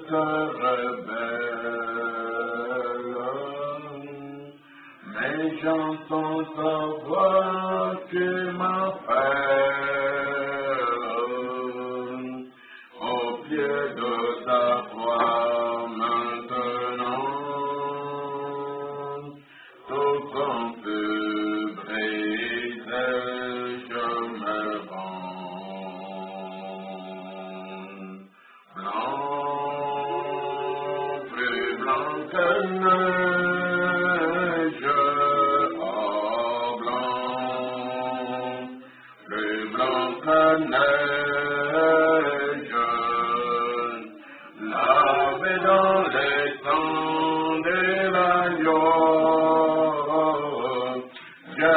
te rebelle, mais j'entends ta voix qui m'appelle au pied de ta croix maintenant. Tout comme tu brises, je me rends. Blanc, plus blanc que neige, oh blanc, plus blanc que neige, lavé dans les sangs de l'agneau. Je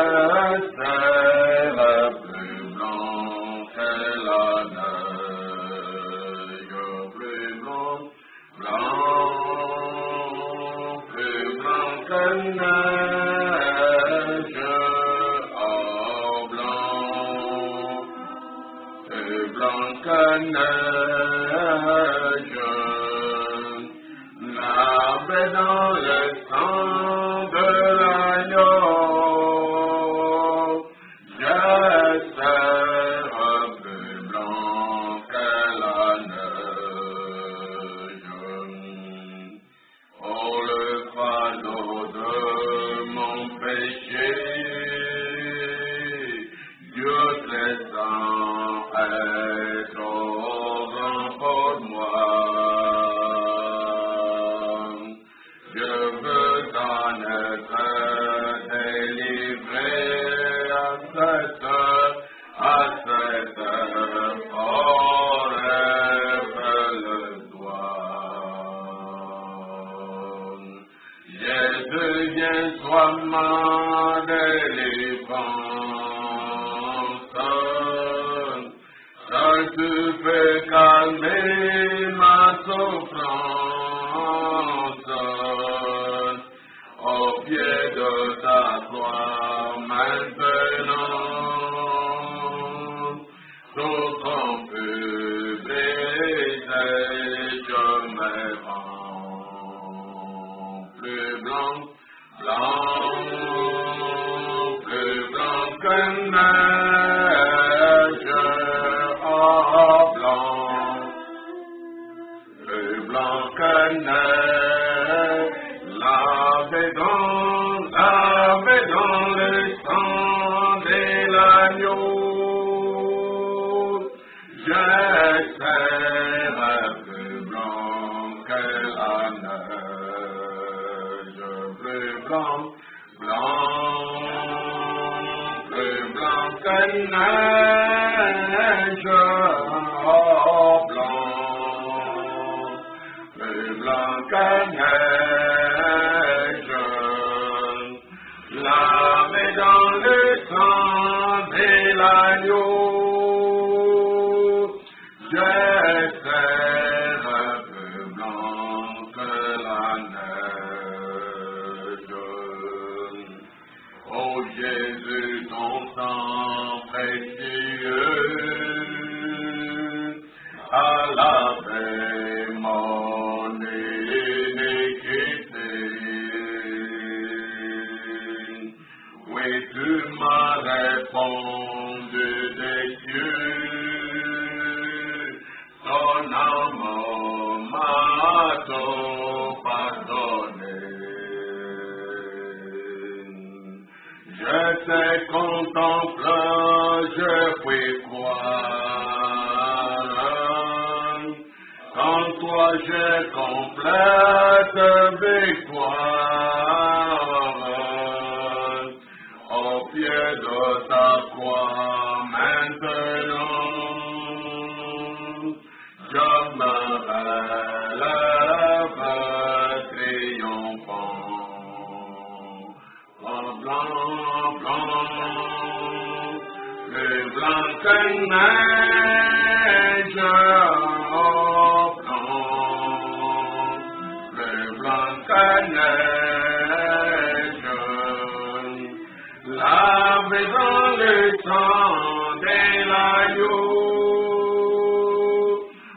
serai plus blanc que la neige, plus blanc, plus blanc que neige, oh blanc, plus blanc que neige, lavé dans le sang de l'agneau. Sois ma délivrance, seul tu peux calmer ma souffrance, au pied de ta croix maintenant, tout ton public, je me rends plus blanc. Blanc, plus blanc que neige, oh blanc, plus blanc que neige, lavé dans le sang de l'agneau, je serai plus blanc que la neige. Plus blanc, plus blanc que neige, oh blanc, plus blanc que neige, lavé dans le sang de l'agneau, je serai plus blanc que la neige. Oh Jésus, ton sang précieux a lavé mon iniquité. Oui, tu m'as répondu des cieux, ton amour m'a tout pardonné. Je te contemple, je puis croire, qu'en toi j'ai complète victoire, au pied de ta croix maintenant, je me relève triomphant. Blanc, blanc, plus blanc que neige, oh blanc, plus blanc que neige, lavé dans le sang de l'agneau,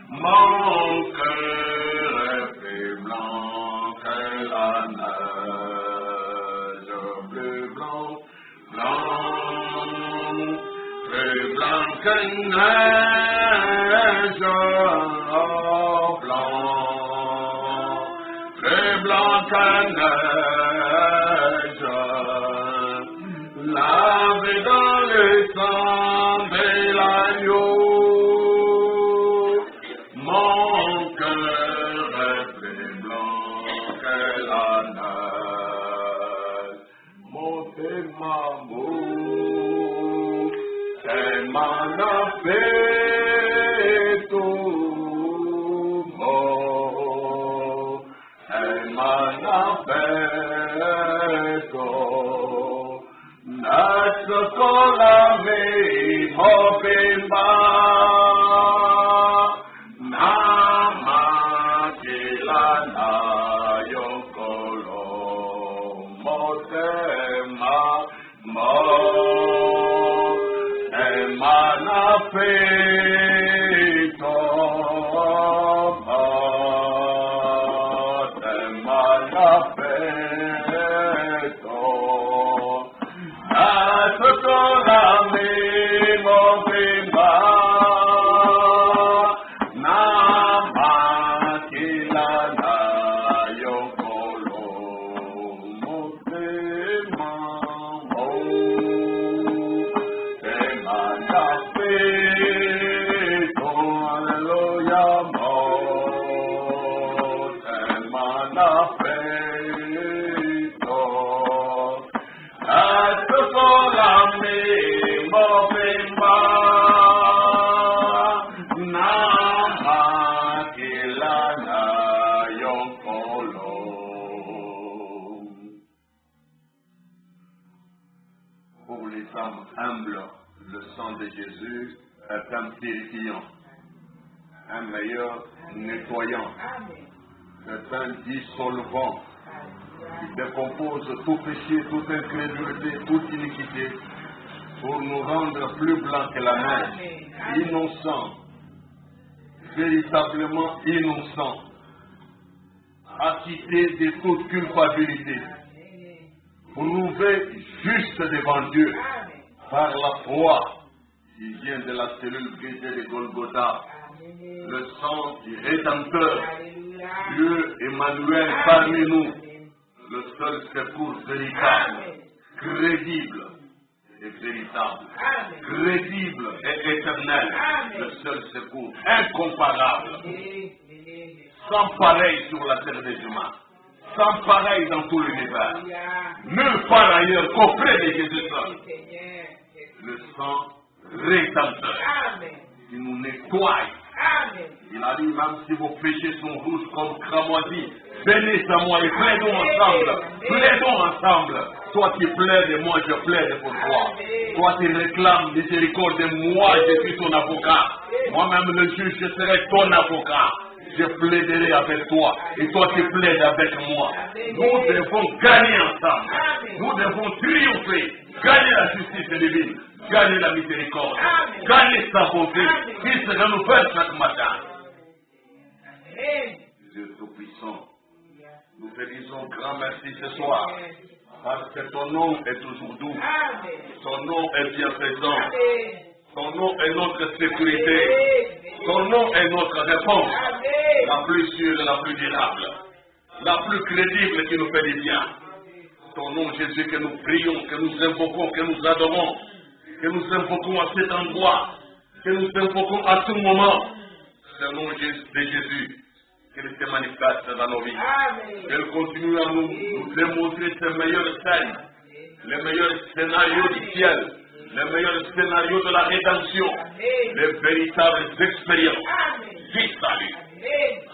mon que neige blanc, plus blanc que neige, lavé dans le sang de l'agneau. Mon cœur est plus blanc que la neige. Mon amour, c'est mon affetto, c'est mon affetto. Nascola me hopimba. Pour les âmes humbles, le sang de Jésus est un purifiant, un meilleur nettoyant, c'est un dissolvant qui décompose tout péché, toute incrédulité, toute iniquité, pour nous rendre plus blancs que la neige, innocents, véritablement innocents, acquittés de toute culpabilité, prouvés juste devant Dieu par la foi qui vient de la cellule brisée de Golgotha, le sang du Rédempteur, Dieu Emmanuel parmi nous, le seul secours véritable, crédible et véritable, crédible et éternel, le seul secours incomparable, sans pareil sur la terre des humains, sans pareil dans tout l'univers, nulle part ailleurs qu'auprès de Jésus-Christ, le sang rédempteur qui nous nettoie. Il a dit, même si vos péchés sont rouges comme cramoisi, venez à moi et plaidons ensemble. Toi qui plaides, moi je plaide pour toi. Toi qui réclames miséricorde, moi je suis ton avocat. Moi-même le juge, je serai ton avocat. Je plaiderai avec toi et toi tu plaides avec moi. Nous devons gagner ensemble. Nous devons triompher, gagner la justice divine, gagner la miséricorde, gagner sa bonté qui se renouvelle chaque matin. Dieu Tout-Puissant, nous te disons grand merci ce soir, parce que ton nom est toujours doux, ton nom est bienfaisant, ton nom est notre sécurité, ton nom est notre réponse, la plus sûre et la plus durable, la plus crédible qui nous fait du bien. Ton nom, Jésus, que nous prions, que nous invoquons, que nous adorons, que nous invoquons à cet endroit, que nous invoquons à tout moment. C'est le nom de Jésus qu'il se manifeste dans nos vies. Qu'elle continue à nous démontrer ses meilleures scènes, les meilleurs scénarios du ciel, les meilleurs scénarios de la rédemption, les véritables expériences du salut.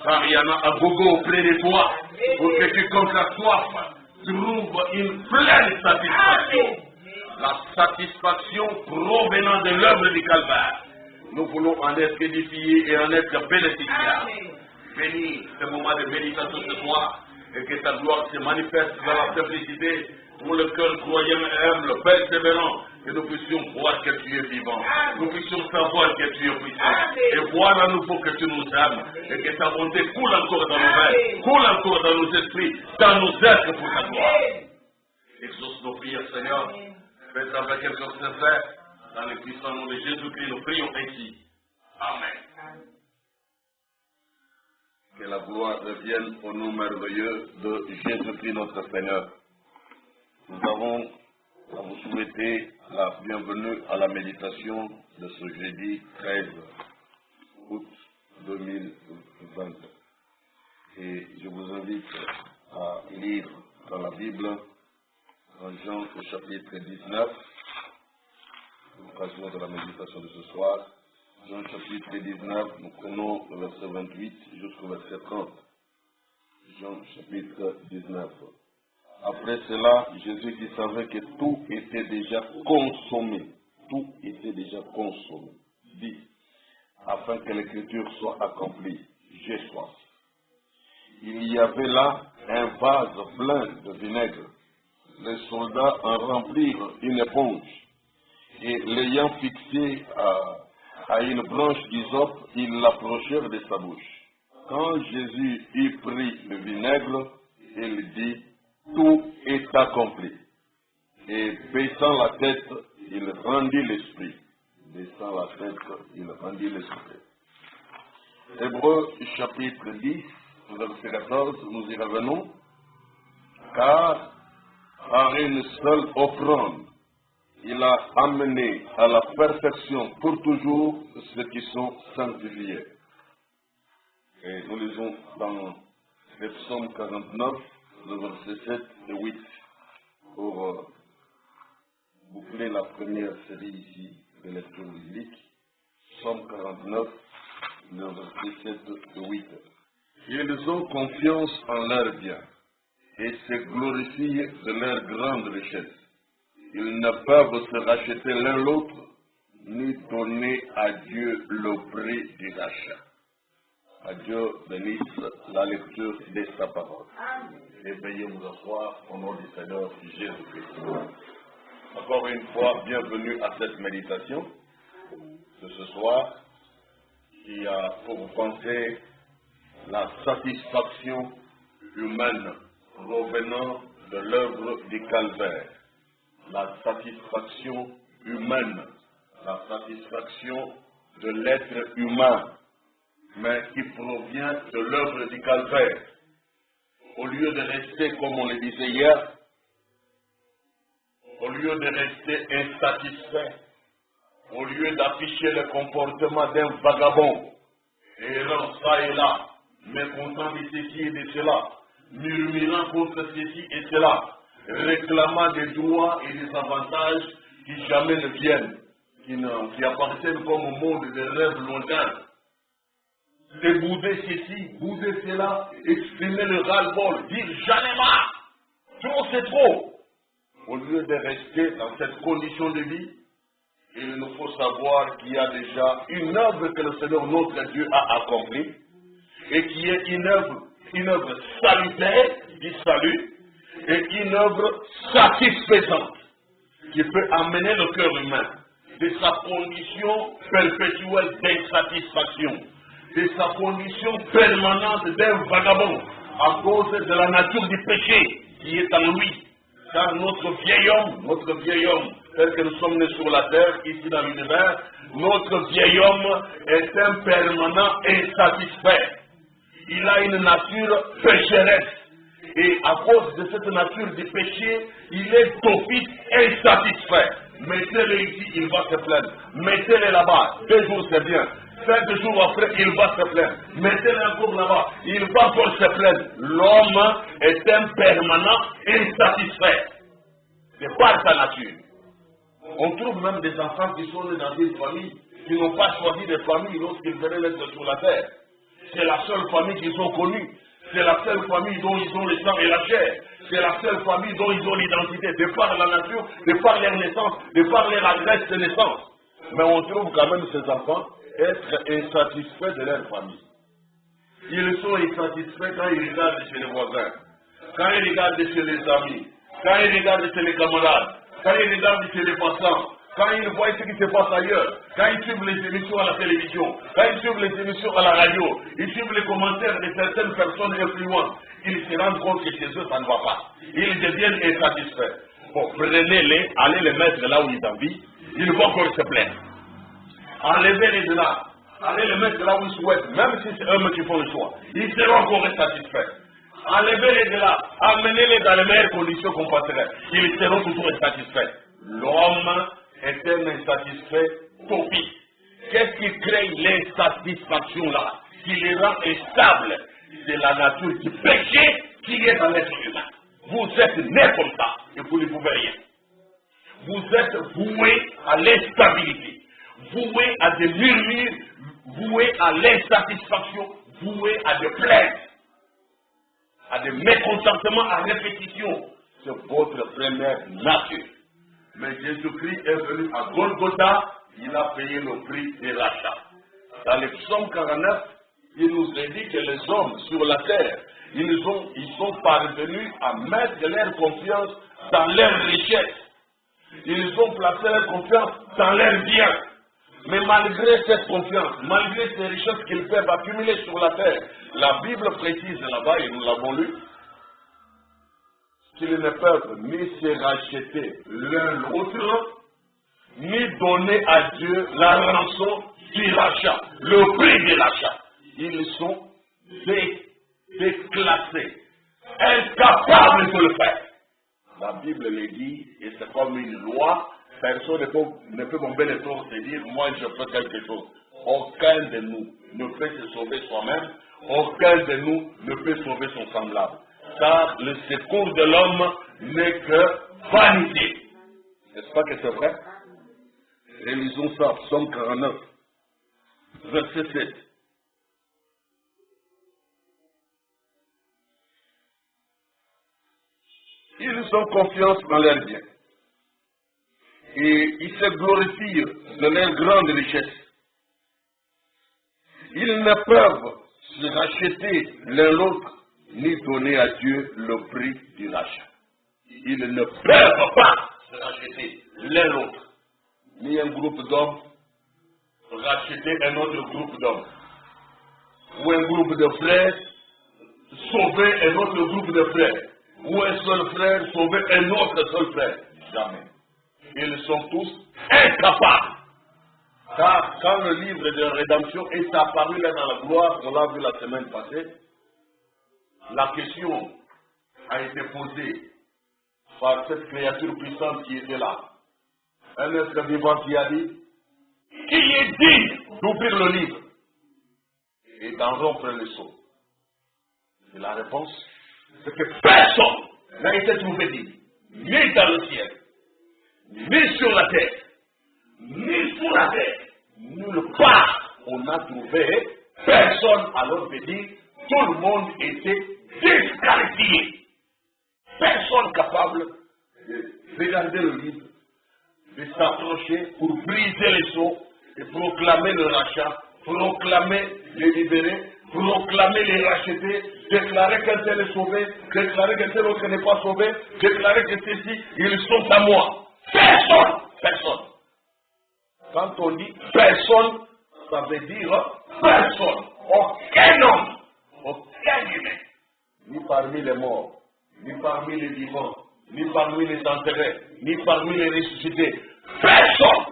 Mariana à gogo auprès de toi, pour que quiconque a soif trouve une pleine satisfaction. La satisfaction provenant de l'œuvre du Calvaire. Nous voulons en être édifiés et en être bénéficiaires. Bénis ce moment de méditation ce soir et que ta gloire se manifeste dans la simplicité pour le cœur croyant et humble, persévérant, que nous puissions voir que tu es vivant, nous puissions savoir que tu es puissant et voir à nouveau que tu nous aimes et que ta bonté coule encore dans nos veines, coule encore dans nos esprits, dans nos êtres pour ta gloire. Exauce nos prières, Seigneur. Fais avec un cœur sincère, Dans le puissant nom de Jésus-Christ, nous prions ainsi. Amen. Que la gloire revienne au nom merveilleux de Jésus-Christ notre Seigneur. Nous avons à vous souhaiter la bienvenue à la méditation de ce jeudi 13 août 2020. Et je vous invite à lire dans la Bible, en Jean au chapitre 19, à l'occasion de la méditation de ce soir. Jean chapitre 19, nous prenons le verset 28 jusqu'au verset 30. Jean chapitre 19. Après cela, Jésus qui savait que tout était déjà consommé, dit, afin que l'écriture soit accomplie, j'ai soif. Il y avait là un vase plein de vinaigre. Les soldats en remplirent une éponge et l'ayant fixé à une branche d'hysope, ils l'approchèrent de sa bouche. Quand Jésus eut pris le vinaigre, il dit, tout est accompli. Et baissant la tête, il rendit l'esprit. Hébreux chapitre 10, verset 14, nous y revenons. Car par une seule offrande, il a amené à la perfection pour toujours ceux qui sont sanctifiés. Et nous lisons dans le psaume 49, le verset 7 et 8, pour boucler la première série ici de lecture biblique. Psaume 49, le verset 7 et 8. Ils ont confiance en leur bien et se glorifient de leur grande richesse. Ils ne peuvent se racheter l'un l'autre, ni donner à Dieu le prix du rachat. À Dieu bénisse la lecture de sa parole. Et veuillez vous asseoir au nom du Seigneur Jésus-Christ. Encore une fois, bienvenue à cette méditation de ce soir qui a pour penser la satisfaction humaine provenant de l'œuvre du calvaire. La satisfaction humaine, la satisfaction de l'être humain, mais qui provient de l'œuvre du calvaire. Au lieu de rester, comme on le disait hier, au lieu de rester insatisfait, au lieu d'afficher le comportement d'un vagabond, errant ça et là, mécontent de ceci et de cela, murmurant contre ceci et cela, réclamant des droits et des avantages qui jamais ne viennent, qui appartiennent comme au monde des rêves lointains. De bouder ceci, bouder cela, exprimer le ras-le-bol, dire j'en ai marre, trop c'est trop. Au lieu de rester dans cette condition de vie, il nous faut savoir qu'il y a déjà une œuvre que le Seigneur notre Dieu a accomplie et qui est une œuvre salutaire, du salut, et une œuvre satisfaisante qui peut amener le cœur humain de sa condition perpétuelle d'insatisfaction, de sa condition permanente d'un vagabond à cause de la nature du péché qui est en lui. Car notre vieil homme, tel que nous sommes nés sur la terre, ici dans l'univers, notre vieil homme est un permanent insatisfait. Il a une nature pécheresse. Et à cause de cette nature du péché, il est d'office insatisfait. Mettez-le ici, il va se plaindre. Mettez-le là-bas, 2 jours c'est bien. 5 jours après, il va se plaindre. Mettez-le encore là-bas, il va encore se plaindre. L'homme est un permanent insatisfait. C'est par sa nature. On trouve même des enfants qui sont nés dans une famille, qui n'ont pas choisi de famille lorsqu'ils venaient naître sur la terre. C'est la seule famille qu'ils ont connue. C'est la seule famille dont ils ont le sang et la chair. C'est la seule famille dont ils ont l'identité, de par la nature, de par leur naissance, de par leur adresse de naissance. Mais on trouve quand même ces enfants être insatisfaits de leur famille. Ils sont insatisfaits quand ils regardent chez les voisins, quand ils regardent chez les amis, quand ils regardent chez les camarades, quand ils regardent chez les passants, quand ils voient ce qui se passe ailleurs, quand ils suivent les émissions à la télévision, quand ils suivent les émissions à la radio, ils suivent les commentaires de certaines personnes influentes, ils se rendent compte que chez eux ça ne va pas. Ils deviennent insatisfaits. Bon, prenez-les, allez les mettre là où ils en vivent, Il va encore se plaindre. Enlevez-les de là. Allez les mettre là où ils souhaitent. Même si c'est eux qui font le choix. Ils seront encore satisfaits. Enlevez-les de là. Amenez-les dans les meilleures conditions qu'on passerait. Ils seront toujours satisfaits. L'homme est un insatisfait topique. Qu'est-ce qui crée l'insatisfaction là? Qui les rend instables? C'est la nature du péché qui est dans l'être humain. Vous êtes né comme ça et vous ne pouvez rien. Vous êtes voué à l'instabilité, voué à des murmures, voué à l'insatisfaction, voué à des plaintes, à des mécontentements à répétition. C'est votre première nature. Mais Jésus-Christ est venu à Golgotha, il a payé le prix des rachats. Dans le psaume 49, il nous a dit que les hommes sur la terre, ils sont parvenus à mettre leur confiance dans leur richesse. Ils ont placé leur confiance dans leurs biens. Mais malgré cette confiance, malgré ces richesses qu'ils peuvent accumuler sur la terre, la Bible précise là-bas, et nous l'avons lu, qu'ils ne peuvent ni se racheter l'un l'autre, ni donner à Dieu la rançon du rachat, le prix de l'achat. Ils sont déclassés, incapables de le faire. La Bible le dit, et c'est comme une loi, personne ne peut bomber les tours et dire, moi je fais quelque chose. Aucun de nous ne peut se sauver soi-même, aucun de nous ne peut sauver son semblable. Car le secours de l'homme n'est que vanité. N'est-ce pas que c'est vrai? Relisons ça, Psaume 49, verset 7. Ils ont confiance dans leurs biens. Et ils se glorifient de leur grande richesse. Ils ne peuvent se racheter l'un l'autre, ni donner à Dieu le prix du rachat. Ils ne peuvent pas se racheter l'un l'autre. Ni un groupe d'hommes racheter un autre groupe d'hommes. Ou un groupe de frères sauver un autre groupe de frères. Ou un seul frère sauver un autre seul frère. Jamais. Ils sont tous incapables. Car quand le livre de rédemption est apparu là dans la gloire, on l'a vu la semaine passée, la question a été posée par cette créature puissante qui était là. Un être vivant qui a dit, qui est digne d'ouvrir le livre et d'en rompre le sceau? Et la réponse, c'est que personne n'a été trouvé digne, ni dans le ciel, ni sur la terre, ni sous la terre, nulle part on a trouvé personne. Alors de dire, tout le monde était disqualifié. Personne capable de regarder le livre, de s'approcher pour briser les sceaux et proclamer le rachat, proclamer les libérés, proclamer les rachetés, déclarer qu'un tel est sauvé, déclarer qu'un tel autre n'est pas sauvé, déclarer que ceux-ci, ils sont à moi. Personne, personne. Quand on dit personne, ça veut dire personne, aucun homme, aucun humain, ni parmi les morts, ni parmi les vivants, ni parmi les enterrés, ni parmi les ressuscités, personne.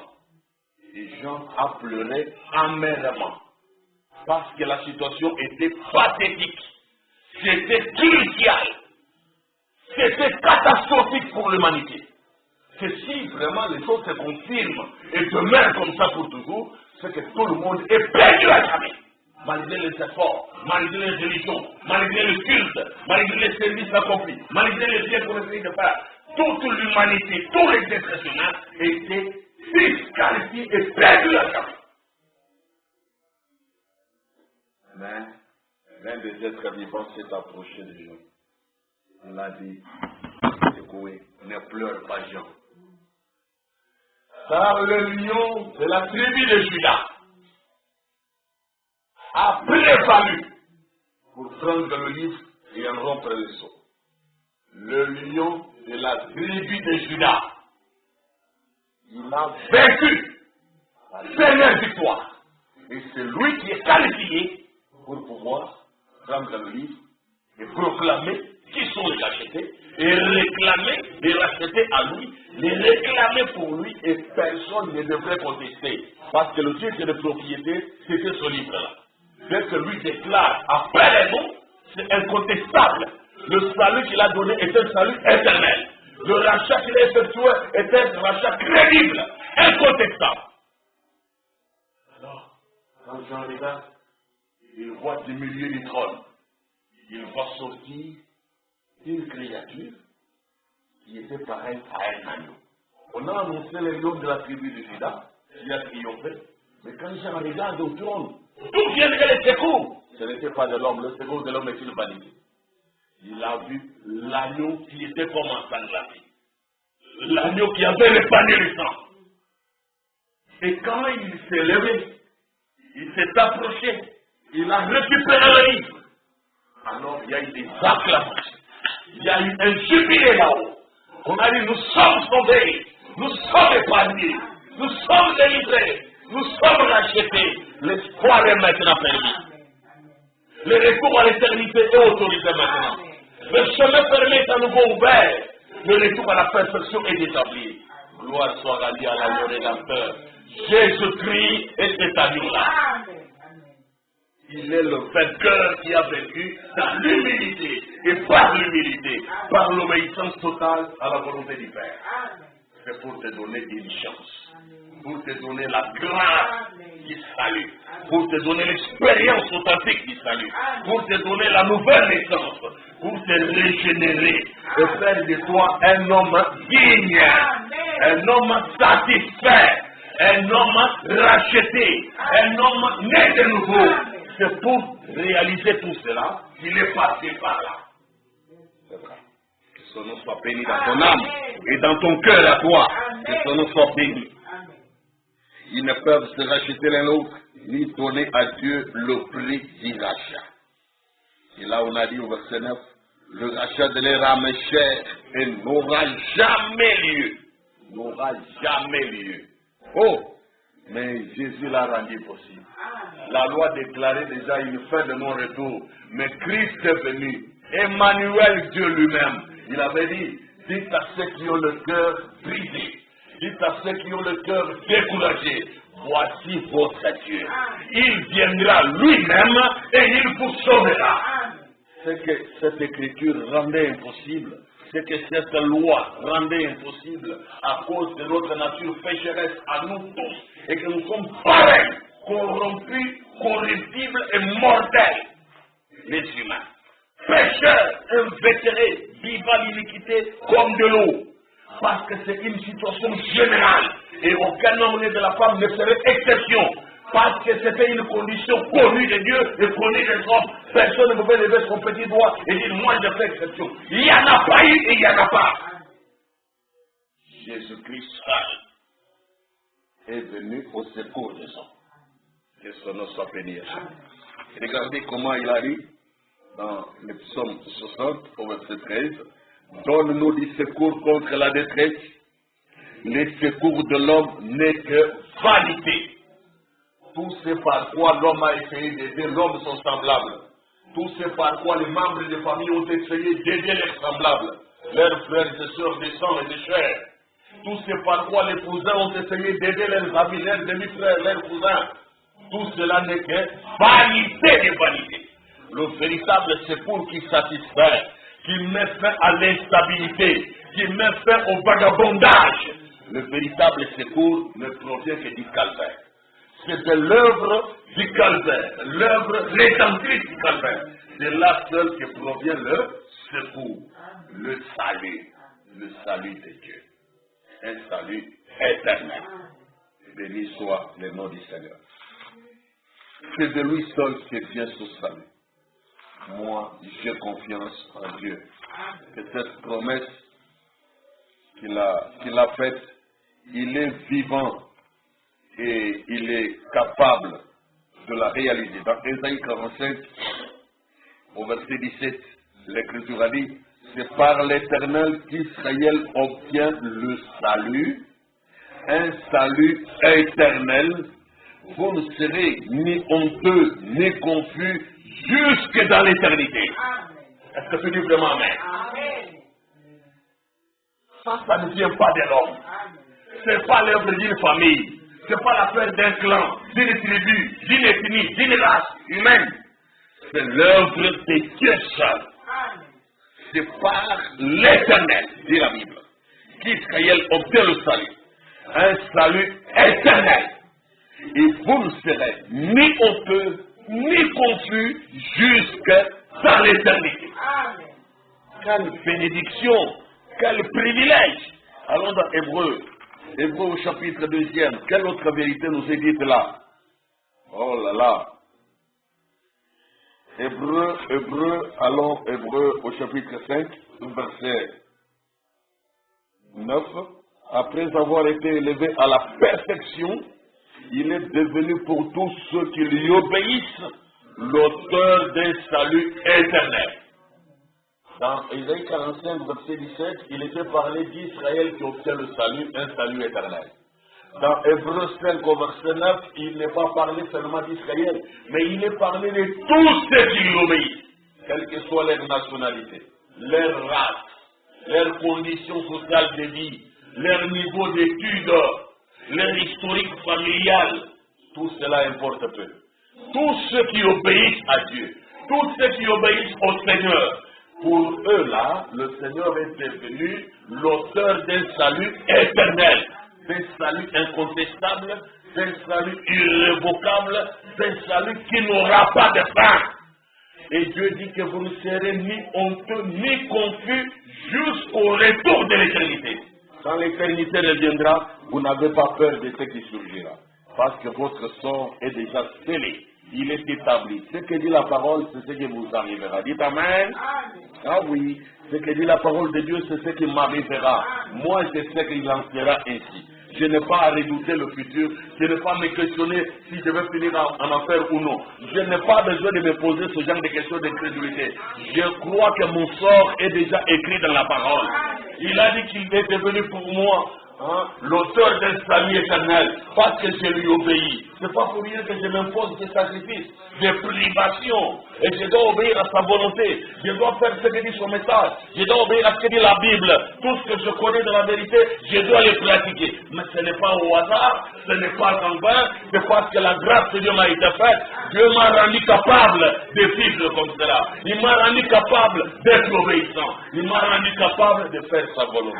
Les gens ont pleuré amèrement, parce que la situation était pathétique, c'était crucial, c'était catastrophique pour l'humanité. Que si vraiment les choses se confirment et demeurent comme ça pour toujours, c'est que tout le monde est perdu à jamais. Malgré les efforts, malgré les religions, malgré le culte, malgré les services accomplis, malgré les biens qu'on essaie de faire, toute l'humanité, tous les êtres humains étaient disqualifiés et perdus à jamais. Mais l'un des êtres vivants s'est approché de Jean. On l'a dit, secoué, ne pleure pas Jean. Car le lion de la tribu de Juda a prévalu pour prendre le livre et en rompre le sceau. Le lion de la tribu de Juda, il a vaincu la dernière victoire. Et c'est lui qui est qualifié pour pouvoir prendre le livre et proclamer qui sont les rachetés, et réclamer les rachetés à lui, les réclamer pour lui, et personne ne devrait contester. Parce que le titre de propriété, c'était ce livre-là. Dès que lui déclare après les noms, c'est incontestable. Le salut qu'il a donné est un salut éternel. Le rachat qu'il a effectué est un rachat crédible, incontestable. Alors, quand Jean regarde, il voit du milieu du trône, il va sortir une créature qui était pareille à un agneau. On a annoncé les noms de la tribu de Juda, qui a triomphé, mais quand Jean regarde au trône, d'où viendrait le secours? Ce n'était pas de l'homme, le secours de l'homme est une vanité. Il a vu l'agneau qui était comme ensanglanté. L'agneau qui avait le panier de sang. Et quand il s'est levé, il s'est approché, il a récupéré le livre. Alors il y a eu des acclamations. Il y a eu un jubilé là-haut. On a dit, nous sommes sauvés, nous sommes épargnés, nous sommes délivrés, nous sommes rachetés. L'espoir est maintenant permis. Le retour à l'éternité est autorisé maintenant. Le chemin permis est à nouveau ouvert. Le retour à la perfection est établi. Gloire soit rendue à l'agneau rédempteur. Jésus-Christ est cet agneau-là. Il est le vainqueur qui a vaincu dans l'humilité et par l'humilité, par l'obéissance totale à la volonté du Père. C'est pour te donner une chance, pour te donner la grâce qui salue, pour te donner l'expérience authentique qui salue, pour te donner la nouvelle naissance, pour te régénérer et faire de toi un homme digne, un homme satisfait, un homme racheté, un homme né de nouveau. C'est pour réaliser tout cela qu'il est passé par là. C'est vrai. Que son nom soit béni dans ton âme et dans ton cœur à toi. Que son nom soit béni. Ils ne peuvent se racheter l'un l'autre, ni donner à Dieu le prix du rachat. Et là, on a dit au verset 9, le rachat de leur âme est cher et n'aura jamais lieu. N'aura jamais lieu. Oh! Mais Jésus l'a rendu possible. La loi déclarait déjà une fin de non-retour. Mais Christ est venu. Emmanuel, Dieu lui-même. Il avait dit, dites à ceux qui ont le cœur brisé. Dites à ceux qui ont le cœur découragé. Voici votre Dieu. Il viendra lui-même et il vous sauvera. C'est que cette écriture rendait impossible. C'est que cette loi rendait impossible à cause de notre nature pécheresse à nous tous et que nous sommes pareils, corrompus, corruptibles et mortels, les humains. Pécheurs, invétérés, vivant l'iniquité comme de l'eau. Parce que c'est une situation générale et aucun homme né de la femme ne serait exception. Parce que c'était une condition connue de Dieu et connue des hommes. Personne ne pouvait lever son petit doigt et dire, moi je fais exception. Il n'y en a pas eu et il n'y en a pas. Jésus-Christ seul est venu au secours des hommes. Que son nom soit béni. Regardez comment il a dit dans le psaume 60 au verset 13. Donne-nous du secours contre la détresse. Les secours de l'homme n'est que vanité. Tout ce par quoi l'homme a essayé d'aider l'homme sont semblables. Tout ce par quoi les membres de famille ont essayé d'aider leurs semblables, leurs frères et sœurs de sang et de chair. Tout ce par quoi les cousins ont essayé d'aider leurs amis, leurs demi-frères, leurs cousins. Tout cela n'est que vanité de vanité. Le véritable secours qui satisfait, qui met fin à l'instabilité, qui met fin au vagabondage. Le véritable secours ne provient que du calvaire. C'est de l'œuvre du calvaire, l'œuvre rédemptrice du calvaire. C'est là seul que provient le secours, le salut de Dieu. Un salut éternel. Béni soit le nom du Seigneur. C'est de lui seul que vient ce salut. Moi, j'ai confiance en Dieu. Que cette promesse qu'il a faite, il est vivant. Et il est capable de la réaliser. Dans Ésaïe 45, au verset 17, l'Écriture a dit, c'est par l'Éternel qu'Israël obtient le salut, un salut éternel. Vous ne serez ni honteux, ni confus, jusque dans l'éternité. Est-ce que tu dis vraiment Amen? Amen. Ça ne vient pas de l'homme. Ce n'est pas l'œuvre d'une famille. Ce n'est pas l'affaire d'un clan, d'une tribu, d'une ethnie, d'une race humaine. C'est l'œuvre de Dieu seul. C'est par l'Éternel, dit la Bible, qu'Israël obtient le salut. Un salut éternel. Et vous ne serez ni honteux, ni confus, jusque dans l'éternité. Quelle bénédiction, quel privilège. Allons dans Hébreu. Hébreu au chapitre 2e. Quelle autre vérité nous est dite là? Oh là là. Allons Hébreu au chapitre 5, verset 9. Après avoir été élevé à la perfection, il est devenu pour tous ceux qui lui obéissent l'auteur d'un salut éternel. Dans Isaïe 45, verset 17, il était parlé d'Israël qui obtient le salut, un salut éternel. Dans Hébreu 5, verset 9, il n'est pas parlé seulement d'Israël, mais il est parlé de tous ceux qui lui obéissent, quelle que soit leur nationalité, leur race, leurs conditions sociales de vie, leur niveau d'études, leur historique familial. Tout cela importe peu. Tous ceux qui obéissent à Dieu, tous ceux qui obéissent au Seigneur, pour eux là, le Seigneur est devenu l'auteur d'un salut éternel, d'un salut incontestable, d'un salut irrévocable, d'un salut qui n'aura pas de fin. Et Dieu dit que vous ne serez ni honteux ni confus jusqu'au retour de l'éternité. Quand l'éternité reviendra, vous n'avez pas peur de ce qui surgira, parce que votre sort est déjà scellé. Il est établi. Ce que dit la parole, c'est ce qui vous arrivera. Dites Amen. Ah oui, ce que dit la parole de Dieu, c'est ce qui m'arrivera. Moi, je sais qu'il en sera ainsi. Je n'ai pas à redouter le futur. Je n'ai pas à me questionner si je vais finir en enfer ou non. Je n'ai pas besoin de me poser ce genre de questions d'incrédulité. Je crois que mon sort est déjà écrit dans la parole. Il a dit qu'il est devenu pour moi l'auteur d'un salut éternel, parce que je lui obéis. C'est pas pour rien que je m'impose des sacrifices, des privations, et je dois obéir à sa volonté. Je dois faire ce que dit son message. Je dois obéir à ce que dit la Bible. Tout ce que je connais de la vérité, je dois les pratiquer. Mais ce n'est pas au hasard, ce n'est pas en vain, c'est parce que la grâce de Dieu m'a été faite. Dieu m'a rendu capable de vivre comme cela. Il m'a rendu capable d'être obéissant. Il m'a rendu capable de faire sa volonté.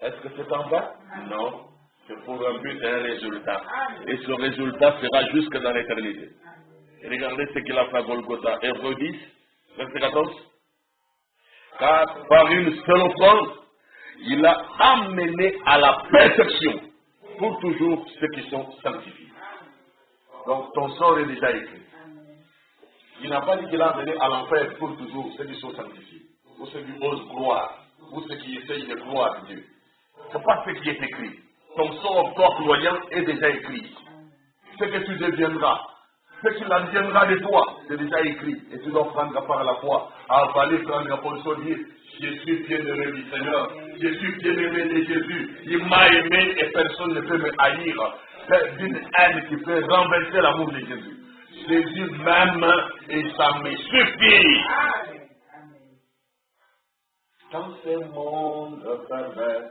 Est-ce que c'est en bas? Non. C'est pour un but et un résultat. Et ce résultat sera jusque dans l'éternité. Regardez ce qu'il a fait à Golgotha. Hébreux 10, verset 14. Car par une seule offrande, il a amené à la perfection pour toujours ceux qui sont sanctifiés. Donc ton sort est déjà écrit. Il n'a pas dit qu'il a amené à l'enfer pour toujours ceux qui sont sanctifiés, ou ceux qui osent croire, ou ceux qui essayent de croire à Dieu. Ce n'est pas ce qui est écrit. Ton sort, toi, croyant, est déjà écrit. Ce que tu deviendras, ce qu'il adviendra de toi, c'est déjà écrit. Et tu dois prendre par la foi, avaler, prendre position, dire, je suis bien-aimé du Seigneur, je suis bien-aimé de Jésus, il m'a aimé et personne ne peut me haïr. C'est d'une haine qui peut renverser l'amour de Jésus. Jésus m'aime et ça me suffit. Dans ce monde pervers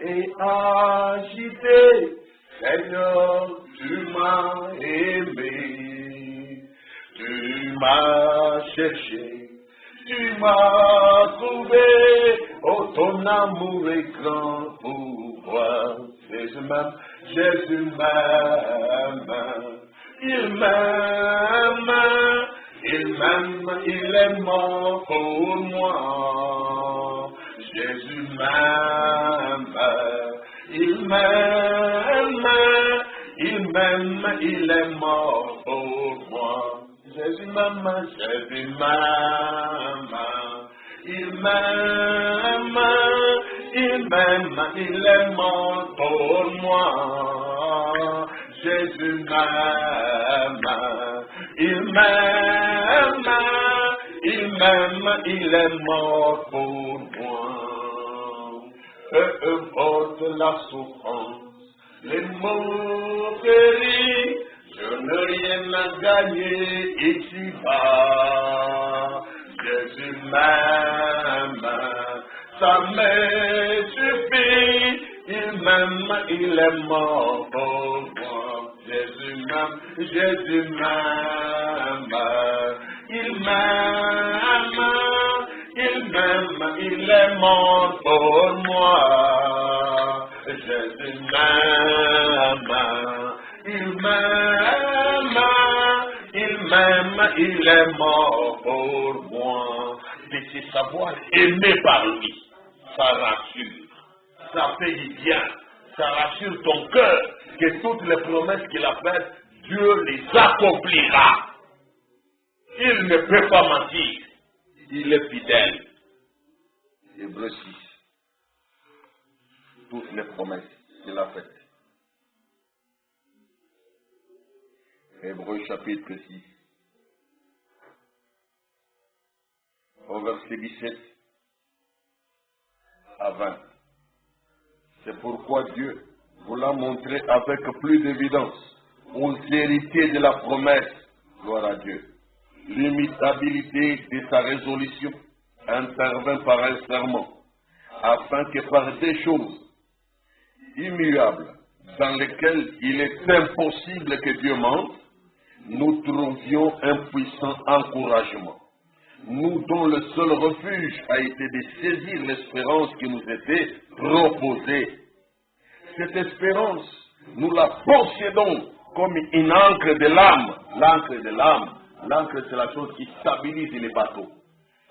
et agité, Seigneur, tu m'as aimé, tu m'as cherché, tu m'as trouvé, oh ton amour est grand pour moi. Jésus m'aime, Jésus m'aime, il m'aime, il m'aime, il est mort pour moi. Jésus m'aime, il m'aime, il m'aime, il est mort pour moi. Jésus m'aime, Jésus m'aime, il m'aime, il m'aime, il est mort pour moi. Jésus m'aime, il m'aime, il m'aime, il est mort pour moi. Peu importe la souffrance, les moqueries, je n'ai rien à gagner ici-bas. m'aime, ça me suffit. Il m'aime, il est mort pour moi. Jésus m'aime, Jésus m'aime. Il m'aime, il est mort pour moi. Jésus m'aime, il est mort pour moi. C'est savoir aimer par lui, ça rassure, ça fait du bien, ça rassure ton cœur que toutes les promesses qu'il a faites, Dieu les accomplira. Il ne peut pas mentir, il est fidèle. Hébreux 6, toutes les promesses qu'il a faites. Hébreux chapitre 6, au verset 17 à 20. C'est pourquoi Dieu vous l'a montré avec plus d'évidence aux héritiers de la promesse, gloire à Dieu. L'imitabilité de sa résolution intervint par un serment, afin que par des choses immuables, dans lesquelles il est impossible que Dieu mente, nous trouvions un puissant encouragement. Nous dont le seul refuge a été de saisir l'espérance qui nous était proposée. Cette espérance, nous la possédons comme une encre de l'âme. L'encre de l'âme, l'encre c'est la chose qui stabilise les bateaux.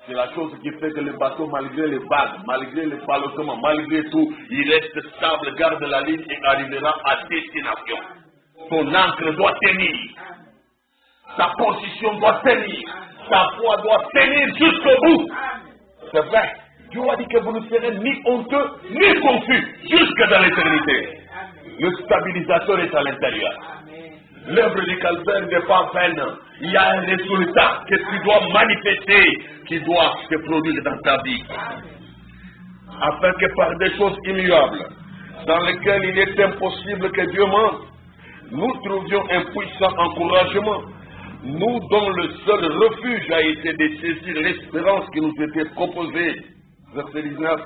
C'est la chose qui fait que le bateau, malgré les vagues, malgré les ballottements, malgré tout, il reste stable, garde la ligne et arrivera à destination. Ton encre doit tenir. Ta position doit tenir. Ta foi doit tenir jusqu'au bout. C'est vrai. Dieu a dit que vous ne serez ni honteux, ni confus, jusque dans l'éternité. Le stabilisateur est à l'intérieur. L'œuvre du calvaire n'est pas vaine. Il y a un résultat que tu dois manifester, qui doit se produire dans ta vie. Afin que par des choses immuables, dans lesquelles il est impossible que Dieu mente, nous trouvions un puissant encouragement. Nous dont le seul refuge a été de saisir l'espérance qui nous était proposée. Verset 19.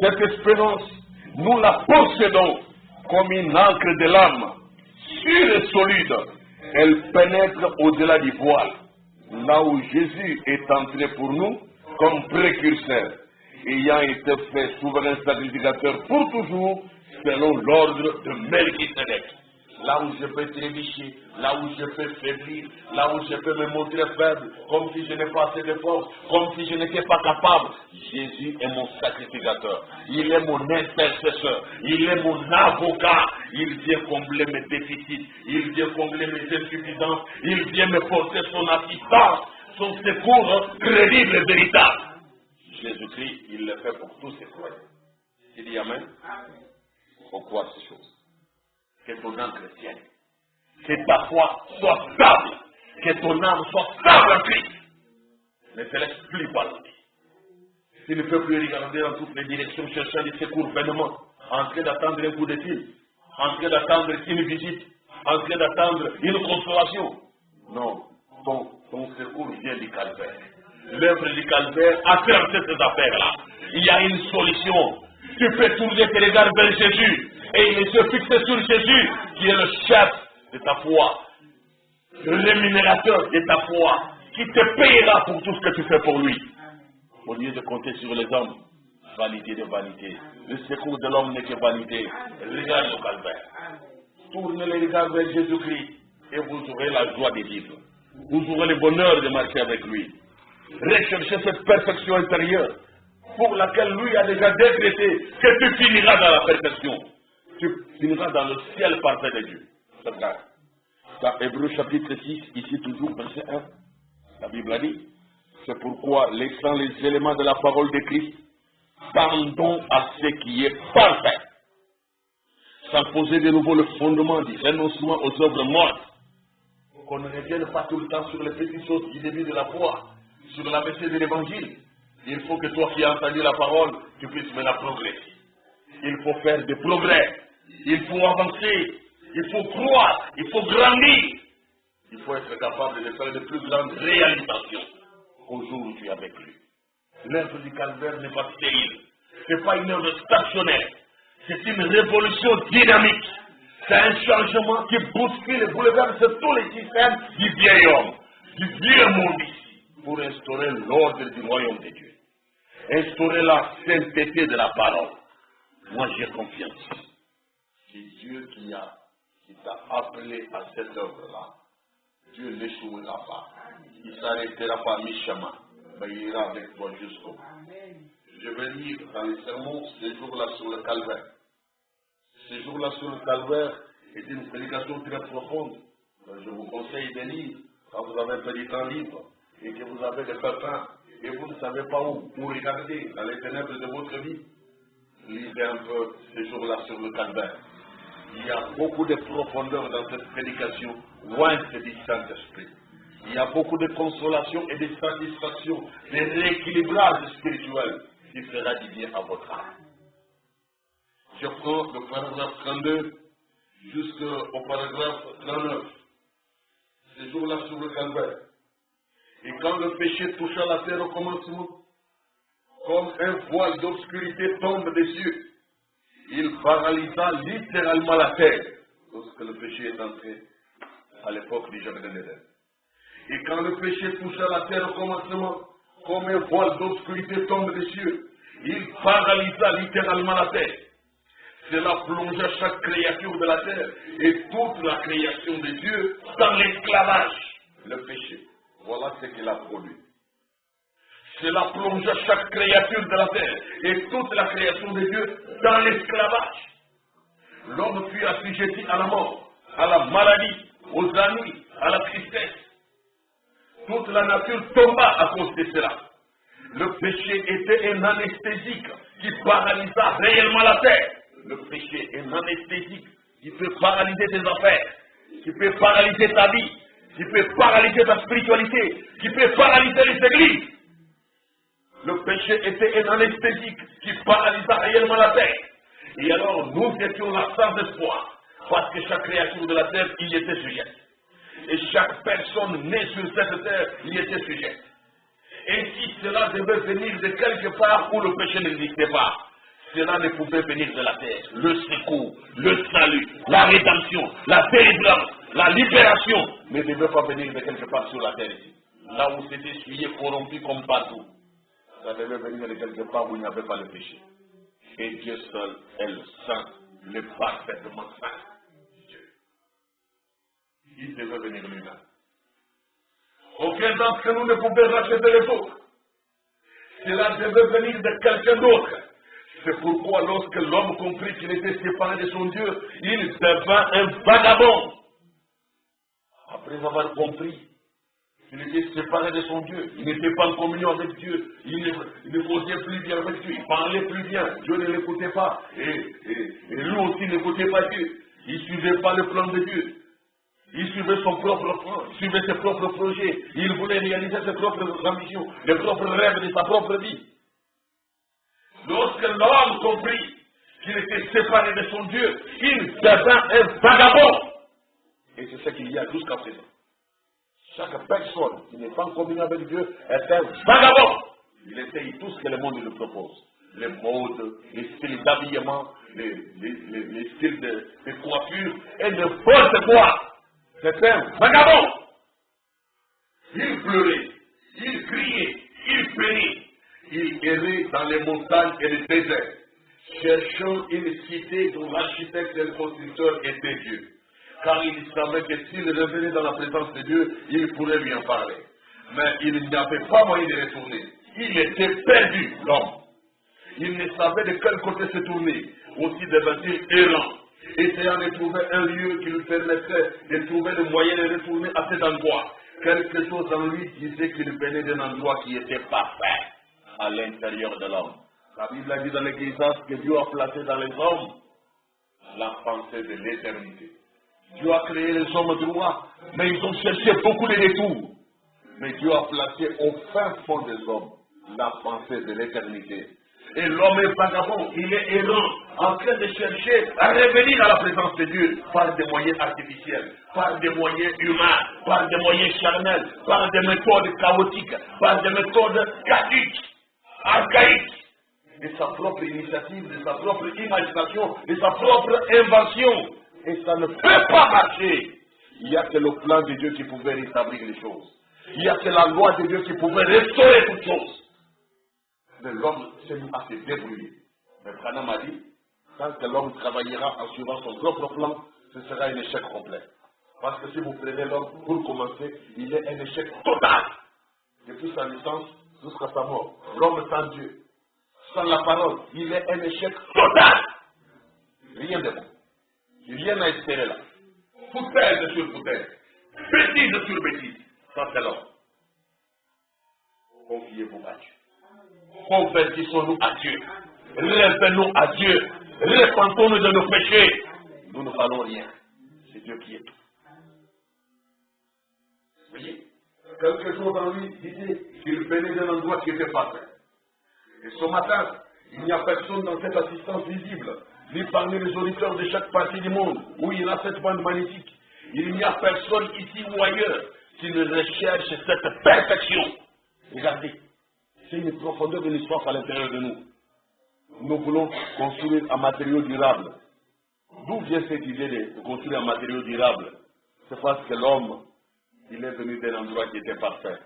Cette espérance, nous la possédons comme une encre de l'âme, sûre et solide. Elle pénètre au-delà du voile, là où Jésus est entré pour nous comme précurseur, ayant été fait souverain sacrificateur pour toujours, selon l'ordre de Melchisédek. Là où je peux trébucher, là où je peux faiblir, là où je peux me montrer faible, comme si je n'ai pas assez de force, comme si je n'étais pas capable. Jésus est mon sacrificateur. Il est mon intercesseur. Il est mon avocat. Il vient combler mes déficits. Il vient combler mes insuffisances. Il vient me porter son assistance, son secours crédible et véritable. Jésus-Christ, il le fait pour tous ses croyants. Il dit Amen. Pourquoi ces choses? Que ton âme chrétienne, que ta foi soit stable, que ton âme soit stable en Christ. Ne te laisse plus balader. Tu ne peux plus regarder dans toutes les directions, cherchant des secours vainement, en train d'attendre un coup de fil, en train d'attendre une visite, en train d'attendre une consolation. Non, ton secours vient du calvaire. L'œuvre du calvaire a fermé ces affaires-là. Il y a une solution. Tu peux tourner tes regards vers Jésus. Et il se fixe sur Jésus, qui est le chef de ta foi, le rémunérateur de ta foi, qui te payera pour tout ce que tu fais pour lui. Au lieu de compter sur les hommes, vanité de vanité. Le secours de l'homme n'est que vanité. Regarde le calvaire. Tournez les regards vers Jésus-Christ et vous aurez la joie de vivre. Vous aurez le bonheur de marcher avec lui. Recherchez cette perfection intérieure pour laquelle lui a déjà décrété que tu finiras dans la perfection. Tu finiras dans le ciel parfait de Dieu. C'est vrai. Dans Hébreux chapitre 6, ici toujours, verset 1, la Bible a dit, c'est pourquoi, laissant les éléments de la parole de Christ, tendons à ce qui est parfait, sans poser de nouveau le fondement du renoncement aux œuvres mortes, qu'on ne revienne pas tout le temps sur les petites choses du début de la foi, sur la l'ABC de l'évangile. Il faut que toi qui as entendu la parole, tu puisses maintenant progresser. Il faut faire des progrès. Il faut avancer, il faut croire, il faut grandir. Il faut être capable de faire de plus grandes réalisations au jour où tu as avec lui. L'œuvre du calvaire n'est pas stérile. Ce n'est pas une œuvre stationnaire. C'est une révolution dynamique. C'est un changement qui bouscule et bouleverse tous les systèmes du vieil homme, du vieux monde ici, pour instaurer l'ordre du royaume de Dieu. Instaurer la sainteté de la parole. Moi, j'ai confiance. C'est Dieu qui t'a appelé à cette œuvre-là. Dieu ne l'échouera pas. Il ne s'arrêtera pas à mi-chemin, mais il ira avec toi jusqu'au bout. Je vais lire dans les sermons ces jours-là sur le calvaire. Ces jours-là sur le calvaire est une prédication très profonde. Je vous conseille de lire quand vous avez un petit temps libre et que vous avez des pépins et vous ne savez pas où regarder dans les ténèbres de votre vie. Lisez un peu ces jours-là sur le calvaire. Il y a beaucoup de profondeur dans cette prédication, ointe du Saint-Esprit. Il y a beaucoup de consolation et de satisfaction, de rééquilibrage spirituel qui fera du bien à votre âme. Je prends le paragraphe 32 jusqu'au paragraphe 39. Ces jours-là sur le calvaire. Et quand le péché toucha la terre au commencement, comme un voile d'obscurité tombe des cieux, il paralysa littéralement la terre lorsque le péché est entré à l'époque du Jardin d'Éden. Et quand le péché toucha la terre au commencement, comme un voile d'obscurité tombe des cieux, il paralysa littéralement la terre. Cela plongea chaque créature de la terre et toute la création de Dieu dans l'esclavage. Le péché, voilà ce qu'il a produit. Cela plongea chaque créature de la terre et toute la création de Dieu dans l'esclavage. L'homme fut assujetti à la mort, à la maladie, aux ennuis, à la tristesse. Toute la nature tomba à cause de cela. Le péché était un anesthésique qui paralysa réellement la terre. Le péché est un anesthésique qui peut paralyser tes affaires, qui peut paralyser ta vie, qui peut paralyser ta spiritualité, qui peut paralyser les églises. Le péché était un anesthésique qui paralysa réellement la terre. Et alors nous étions là sans espoir, parce que chaque créature de la terre y était sujette. Et chaque personne née sur cette terre y était sujette. Et si cela devait venir de quelque part où le péché n'existait pas, cela ne pouvait venir de la terre. Le secours, le salut, la rédemption, la délivrance, la libération ne devait pas venir de quelque part sur la terre ici. Là où c'était essuyé, corrompu comme partout. Ça devait venir de quelque part où il n'y avait pas le péché. Et Dieu seul est le saint, le parfaitement saint. Dieu. Il devait venir lui-même. Aucun d'entre nous ne pouvait racheter les autres. Cela devait venir de quelqu'un d'autre. C'est pourquoi lorsque l'homme comprit qu'il était séparé de son Dieu, il devint un vagabond. Après avoir compris qu'il était séparé de son Dieu, il n'était pas en communion avec Dieu, il ne causait plus bien avec Dieu, il parlait plus bien, Dieu ne l'écoutait pas, et lui aussi n'écoutait pas Dieu. Il ne suivait pas le plan de Dieu. Il suivait son propre plan, il suivait ses propres projets, il voulait réaliser ses propres ambitions, les propres rêves de sa propre vie. Lorsque l'homme comprit qu'il était séparé de son Dieu, il devint un vagabond. Et c'est ce qu'il y a jusqu'à présent. Chaque personne qui n'est pas en communion avec Dieu est un vagabond. Il essaye tout ce que le monde lui propose. Les modes, les styles d'habillement, les styles de coiffure et n'importe quoi. C'est un vagabond. Il pleurait, il criait, il peinait. Il errait dans les montagnes et les déserts, cherchant une cité dont l'architecte et le constructeur était Dieu. Car il savait que s'il revenait dans la présence de Dieu, il pourrait lui en parler. Mais il n'avait pas moyen de retourner. Il était perdu, l'homme. Il ne savait de quel côté se tourner. Aussi devait-il errant, essayant de trouver un lieu qui lui permettrait de trouver le moyen de retourner à cet endroit. Quelque chose en lui disait qu'il venait d'un endroit qui était parfait à l'intérieur de l'homme. La Bible a dit dans l'Ecclésiaste que Dieu a placé dans les hommes la pensée de l'éternité. Dieu a créé les hommes droits, mais ils ont cherché beaucoup de détours. Mais Dieu a placé au fin fond des hommes la pensée de l'éternité. Et l'homme est vagabond, il est errant, en train de chercher à revenir à la présence de Dieu par des moyens artificiels, par des moyens humains, par des moyens charnels, par des méthodes chaotiques, par des méthodes caduques, archaïques, de sa propre initiative, de sa propre imagination, de sa propre invention. Et ça ne peut pas marcher. Il n'y a que le plan de Dieu qui pouvait rétablir les choses. Il n'y a que la loi de Dieu qui pouvait restaurer toutes choses. Mais l'homme s'est mis à se débrouiller. Mais Branham a dit, tant que l'homme travaillera en suivant son propre plan, ce sera un échec complet. Parce que si vous prenez l'homme pour commencer, il est un échec total. Depuis sa naissance jusqu'à sa mort. L'homme sans Dieu, sans la parole, il est un échec total. Rien de bon. Rien à espérer là. Foutaise sur foutaise. Bêtise sur bêtise. Ça c'est l'homme. Confiez-vous à Dieu. Convertissons-nous à Dieu. Revenons à Dieu. Repentons-nous de nos péchés. Nous ne valons rien. C'est Dieu qui est tout. Vous voyez, quelque chose en lui disait qu'il venait d'un endroit qui était parfait. Et ce matin, il n'y a personne dans cette assistance visible, ni parmi les auditeurs de chaque partie du monde, où il y a cette bande magnétique. Il n'y a personne ici ou ailleurs qui ne recherche cette perfection. Regardez, c'est une profondeur de l'histoire à l'intérieur de nous. Nous voulons construire un matériau durable. D'où vient cette idée de construire un matériau durable? C'est parce que l'homme, il est venu d'un endroit qui était parfait,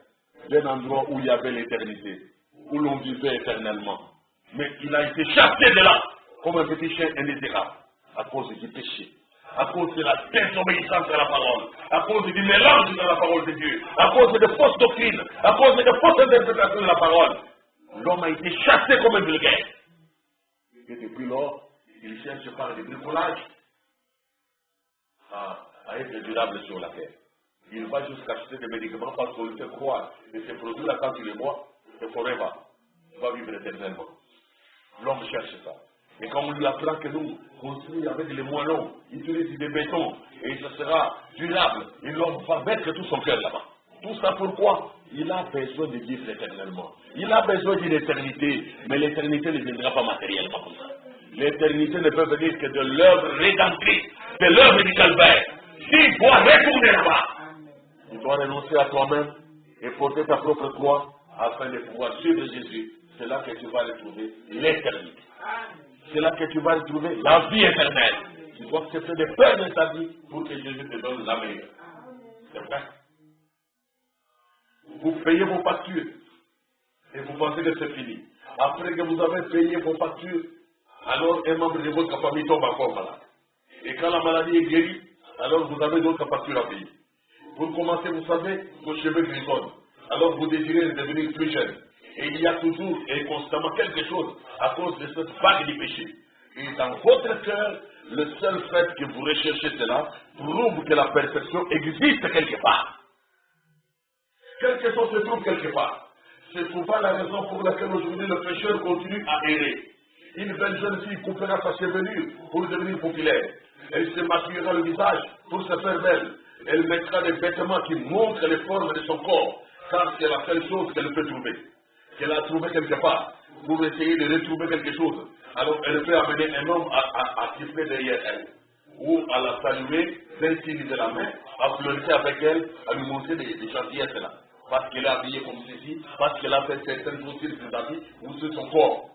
d'un endroit où il y avait l'éternité, où l'on vivait éternellement. Mais il a été chassé de là, comme un petit chien indésirable, à cause du péché, à cause de la désobéissance à la parole, à cause du mélange dans la parole de Dieu, à cause de fausses doctrines, à cause de fausses interprétations de la parole. L'homme a été chassé comme un vulgaire. Et depuis lors, il cherche par des bricolages à être durable sur la terre. Il va jusqu'à acheter des médicaments parce qu'on lui fait croire que ces produits-là, quand tu les bois, c'est forever. Tu vas vivre éternellement. L'homme cherche ça. Et comme on lui apprend que nous construisons avec les moellons, utilise des bétons, et ce sera durable, et l'homme va mettre tout son cœur là-bas. Tout ça pourquoi? Il a besoin de vivre éternellement. Il a besoin d'une éternité, mais l'éternité ne viendra pas matériellement comme ça. L'éternité ne peut venir que de l'œuvre rédemptrice, de l'œuvre du calvaire. Tu dois retourner là-bas. Tu dois renoncer à toi-même et porter ta propre croix afin de pouvoir suivre Jésus. C'est là que tu vas retrouver l'éternité. C'est là que tu vas retrouver la vie éternelle. Tu dois accepter de perdre ta vie pour que Jésus te donne la meilleure. C'est vrai. Vous payez vos factures et vous pensez que c'est fini. Après que vous avez payé vos factures, alors un membre de votre famille tombe encore malade. Et quand la maladie est guérie, alors vous avez d'autres factures à payer. Pour commencer, vous savez, vos cheveux grisonnent. Alors vous désirez devenir plus jeune. Et il y a toujours et constamment quelque chose à cause de cette vague du péché. Et dans votre cœur, le seul fait que vous recherchez cela prouve que la perfection existe quelque part. Quelque chose se trouve quelque part. C'est souvent la raison pour laquelle aujourd'hui le pécheur continue à errer. Une belle jeune fille coupera sa chevelure pour devenir populaire. Elle se maquillera le visage pour se faire belle. Elle mettra des vêtements qui montrent les formes de son corps, car c'est la seule chose qu'elle peut trouver. Qu'elle a trouvé quelque part pour essayer de retrouver quelque chose. Alors elle peut amener un homme à siffler derrière elle, ou à la saluer d'un signe de la main, à pleurer avec elle, à lui montrer des gentillesses là. Parce qu'elle est habillée comme ceci, parce qu'elle a fait certaines choses sur ses habits ou sur son corps.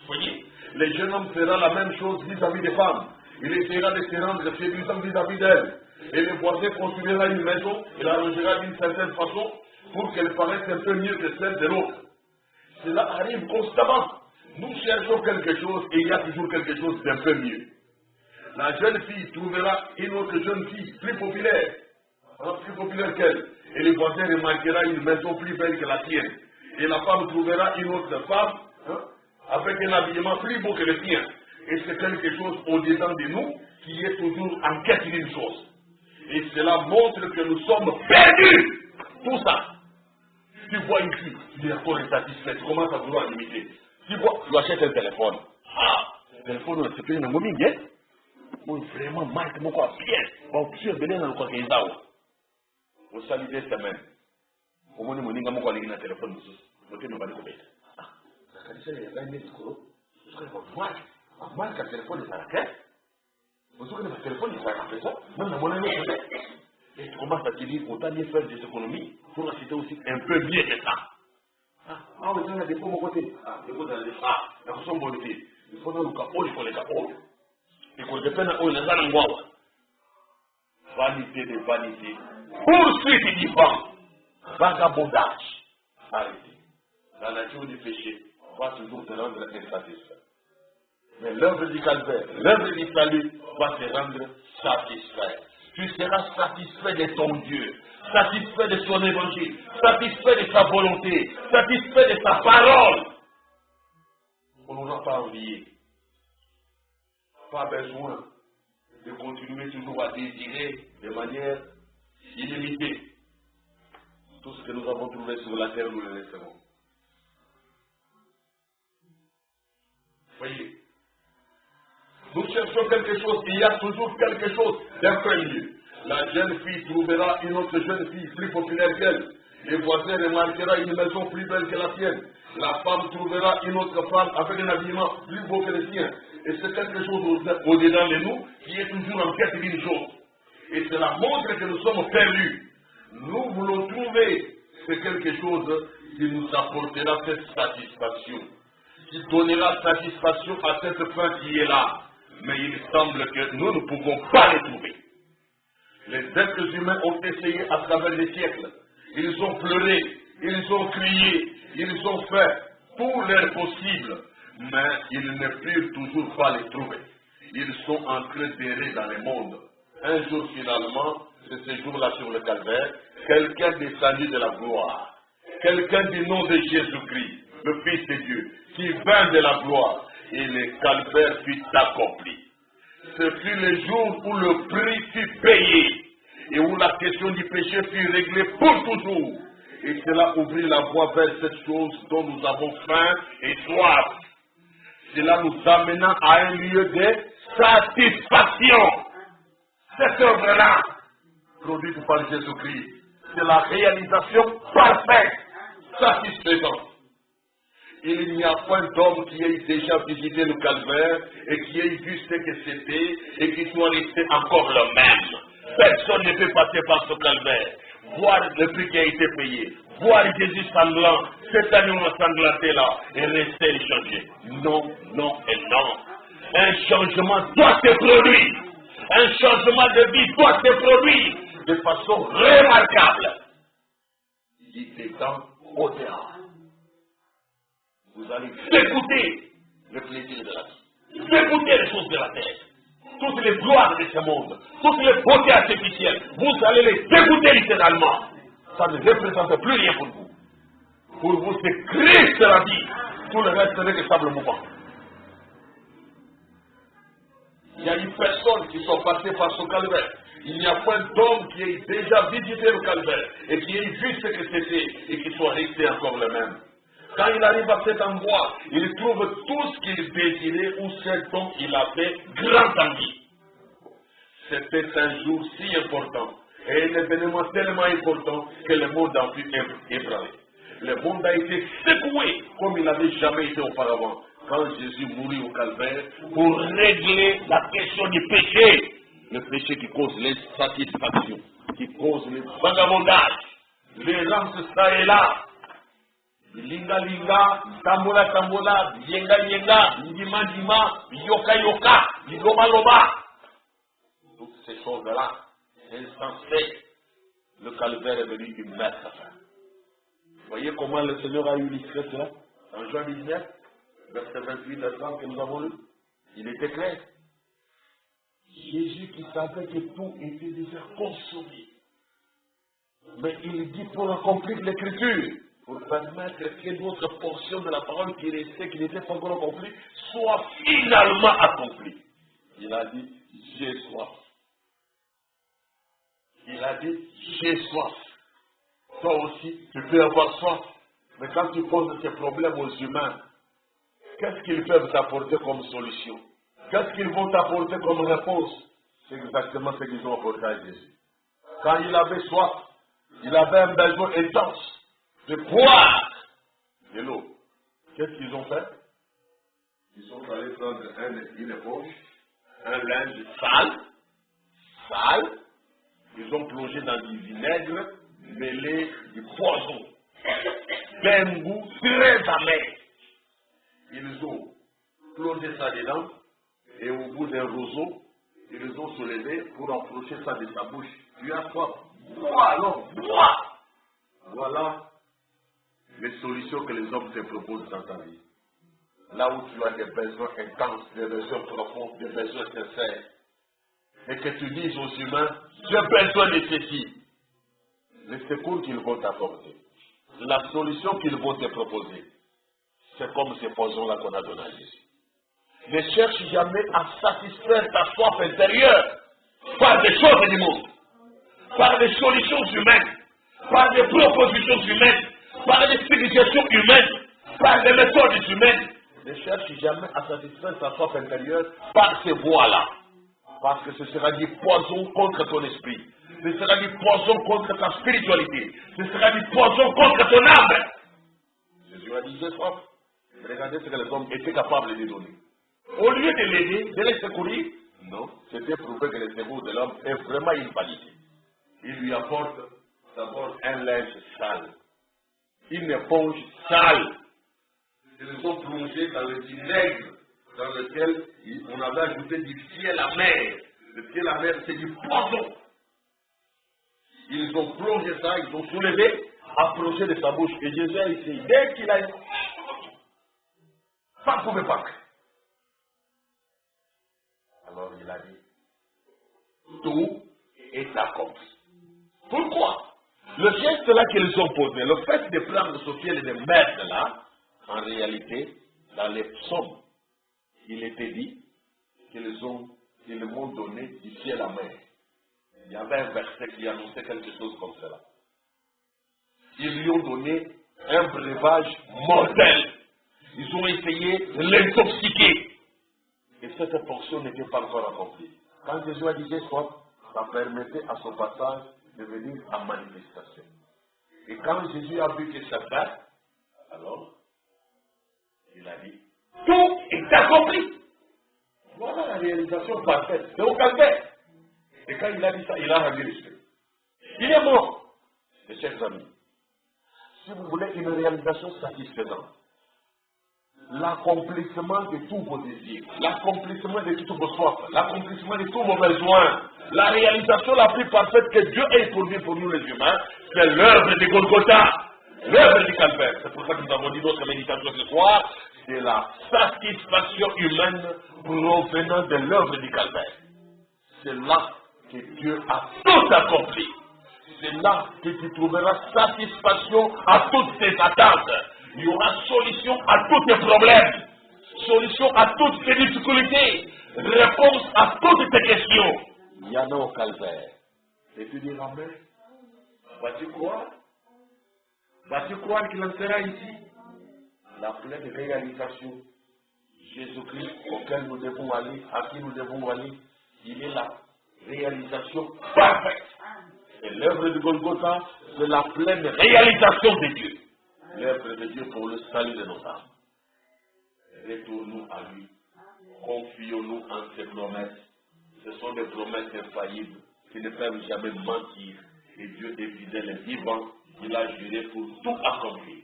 Vous voyez, les jeunes hommes feront la même chose vis-à-vis des femmes. Il essaiera de se rendre séduisant vis-à-vis d'elles. Et le voisin construira une maison et l'arrangera d'une certaine façon pour qu'elle paraisse un peu mieux que celle de l'autre. Cela arrive constamment. Nous cherchons quelque chose et il y a toujours quelque chose d'un peu mieux. La jeune fille trouvera une autre jeune fille plus populaire qu'elle. Et le voisin remarquera une maison plus belle que la tienne. Et la femme trouvera une autre femme avec un habillement plus beau que le sien. Et c'est quelque chose au-dedans de nous qui est toujours en quête d'une chose. Et cela montre que nous sommes perdus. Tout ça. Tu vois une fille, tu es encore insatisfait, tu commences à vouloir l'imiter. Tu vois, tu achètes un téléphone. Ah, le téléphone, c'est plus une momie, bien. Moi, vraiment, Mike, mon quoi, bien. Bon, tu es venu dans le coin de l'État. Vous saluez cette semaine. Au moins, mon téléphone, vous ne pouvez pas le kanisa ya médico, marca telefone za la vous savez que le téléphone, il fait ça. Même la monnaie, et tu commences à te dire, autant mieux faire des économies pour acheter aussi un peu mieux que ça. Ah, oui, ça, des fois, mon côté. Ah, des fois, la façon bonne idée. Il faut nous capot, il faut les capots. Il faut dépendre de où les gens vanité de vanité. Poursuite du vent. Vagabondage. Arrêtez. La nature du péché va toujours te rendre insatisfait. Mais l'œuvre du calvaire, l'œuvre du salut va te rendre satisfait. Tu seras satisfait de ton Dieu, satisfait de son évangile, satisfait de sa volonté, satisfait de sa parole. On nous a pas oublié. Pas besoin de continuer toujours à désirer de manière illimitée. Tout ce que nous avons trouvé sur la terre, nous le laisserons. Voyez. Nous cherchons quelque chose, il y a toujours quelque chose d'inconnu. La jeune fille trouvera une autre jeune fille plus populaire qu'elle. Les voisins remarquera une maison plus belle que la sienne. La femme trouvera une autre femme avec un habillement plus beau que le sien. Et c'est quelque chose au-dedans de nous qui est toujours en quête d'une chose. Et cela montre que nous sommes perdus. Nous voulons trouver c'est quelque chose qui nous apportera cette satisfaction, qui donnera satisfaction à cette fin qui est là. Mais il semble que nous ne pouvons pas les trouver. Les êtres humains ont essayé à travers les siècles. Ils ont pleuré, ils ont crié, ils ont fait tout leur possible. Mais ils ne purent toujours pas les trouver. Ils sont en train d'errer dans le monde. Un jour finalement, c'est ce jour-là sur le calvaire, quelqu'un descendu de la gloire, quelqu'un du nom de Jésus-Christ, le Fils de Dieu, qui vint de la gloire, et le calvaire fut accompli. Ce fut le jour où le prix fut payé et où la question du péché fut réglée pour toujours. Et cela ouvrit la voie vers cette chose dont nous avons faim et soif. Cela nous amena à un lieu de satisfaction. Cette œuvre-là, produite par Jésus-Christ, c'est la réalisation parfaite, satisfaisante. Il n'y a point d'homme qui ait déjà visité le calvaire et qui ait vu ce que c'était et qui soit resté encore le même. Personne ne peut passer par ce calvaire, voir le prix qui a été payé, voir Jésus sanglant, cet agneau sanglanté là, et rester échangé. Non, non et non. Un changement doit se produire. Un changement de vie doit se produire de façon remarquable. Il est temps au dehors. Vous allez dégoûter le plaisir de la vie, dégoûter les choses de la terre, toutes les gloires de ce monde, toutes les beautés artificielles. Vous allez les dégoûter littéralement. Ça ne représente plus rien pour vous. Pour vous, c'est Christ la vie. Tout le reste n'est que sable mouvant. Il y a une personne qui sont passées par ce calvaire. Il n'y a point d'homme qui ait déjà visité le calvaire et qui ait vu ce que c'était et qui soit resté encore le même. Quand il arrive à cet endroit, il trouve tout ce qu'il désirait ou ce dont il avait grand envie. C'était un jour si important et un événement tellement important que le monde a pu ébranler. Le monde a été secoué comme il n'avait jamais été auparavant quand Jésus mourut au calvaire pour régler la question du péché. Le péché qui cause l'insatisfaction, qui cause le vagabondage, l'errance ça et là. Linga linga, tambola tambola, yenga yenga, ndima ndima, yoka yoka, loba loba. Toutes ces choses-là, insensées, le calvaire est venu une mettre à ça. Vous voyez comment le Seigneur a illustré cela? En Jean 19, verset 28 à 30 que nous avons lu, il était clair. Jésus qui savait que tout était déjà consommé. Mais il dit pour accomplir l'écriture, pour permettre que notre portion de la parole qui restait, qui n'était pas encore accomplie, soit finalement accomplie. Il a dit, j'ai soif. Il a dit, j'ai soif. Toi aussi, tu peux avoir soif. Mais quand tu poses ces problèmes aux humains, qu'est-ce qu'ils peuvent t'apporter comme solution? Qu'est-ce qu'ils vont t'apporter comme réponse? C'est exactement ce qu'ils ont apporté à Jésus. Quand il avait soif, il avait un besoin intense de boire de l'eau. Qu'est-ce qu'ils ont fait? Ils sont allés prendre une éponge, un linge sale, ils ont plongé dans du vinaigre, mêlé du poison, d'un goût très amer. Ils ont plongé ça dedans, et au bout d'un roseau, ils ont soulevé pour approcher ça de sa bouche. Tu as soif? Bois alors, bois! Voilà les solutions que les hommes te proposent dans ta vie. Là où tu as des besoins intenses, des besoins profonds, des besoins sincères, et que tu dises aux humains, j'ai besoin de ceci. Le secours qu'ils vont t'apporter, la solution qu'ils vont te proposer, c'est comme ces poisons-là qu'on a donné à Jésus. Ne cherche jamais à satisfaire ta soif intérieure par des choses du monde, par des solutions humaines, par des propositions humaines, par des civilisations humaines, par des méthodes humaines. Ne cherche jamais à satisfaire ta soif intérieure par ces voies-là. Parce que ce sera du poison contre ton esprit. Ce sera du poison contre ta spiritualité. Ce sera du poison contre ton âme. Jésus a dit, j'ai soif. Regardez ce que les hommes étaient capables de donner. Au lieu de l'aider, de les secourir, non, c'était prouvé que le secours de l'homme est vraiment invalidé. Il lui apporte d'abord un linge sale, une éponge sale. Ils ont plongé dans le vinaigre dans lequel on avait ajouté du fiel amer. Le fiel amer, c'est du poison. Ils ont plongé ça, ils ont soulevé, approché de sa bouche. Et Jésus a essayé. Dès qu'il a essayé, ça ne pouvait pas. Alors il a dit, tout est accompli. Pourquoi? Le geste là qu'ils ont posé, le fait de prendre ce fiel et de mettre là, en réalité, dans les psaumes, il était dit qu'ils m'ont donné du ciel à mer. Il y avait un verset qui annonçait quelque chose comme cela. Ils lui ont donné un breuvage mortel. Ils ont essayé de l'intoxiquer. Et cette portion n'était pas encore accomplie. Quand Jésus a dit soif, ça permettait à son passage de venir en manifestation. Et quand Jésus a vu que ça fait, alors, il a dit, tout est accompli. Voilà la réalisation parfaite. C'est au calvaire. Et quand il a dit ça, il a rendu l'esprit. Il est mort. Mes chers amis, si vous voulez une réalisation satisfaisante, l'accomplissement de tous vos désirs, l'accomplissement de toutes vos soifs, l'accomplissement de tous vos besoins, la réalisation la plus parfaite que Dieu ait produit pour nous les humains, c'est l'œuvre de Golgotha, l'œuvre du calvaire. C'est pour ça que nous avons dit notre méditation ce soir, c'est la satisfaction humaine provenant de l'œuvre du calvaire. C'est là que Dieu a tout accompli. C'est là que tu trouveras satisfaction à toutes tes attentes. Il y aura solution à tous tes problèmes, solution à toutes tes difficultés, réponse à toutes tes questions. Il y en a au calvaire. Et tu diras, mais vas-tu croire? Vas-tu croire qu'il en sera ici? La pleine réalisation. Jésus-Christ auquel nous devons aller, à qui nous devons aller, il est la réalisation parfaite. Et l'œuvre de Golgotha, c'est la pleine réalisation de Dieu. L'œuvre de Dieu pour le salut de nos âmes. Retournons à lui. Confions-nous en ses promesses. Ce sont des promesses infaillibles qui ne peuvent jamais mentir. Et Dieu est fidèle et vivant. Il a juré pour tout accomplir.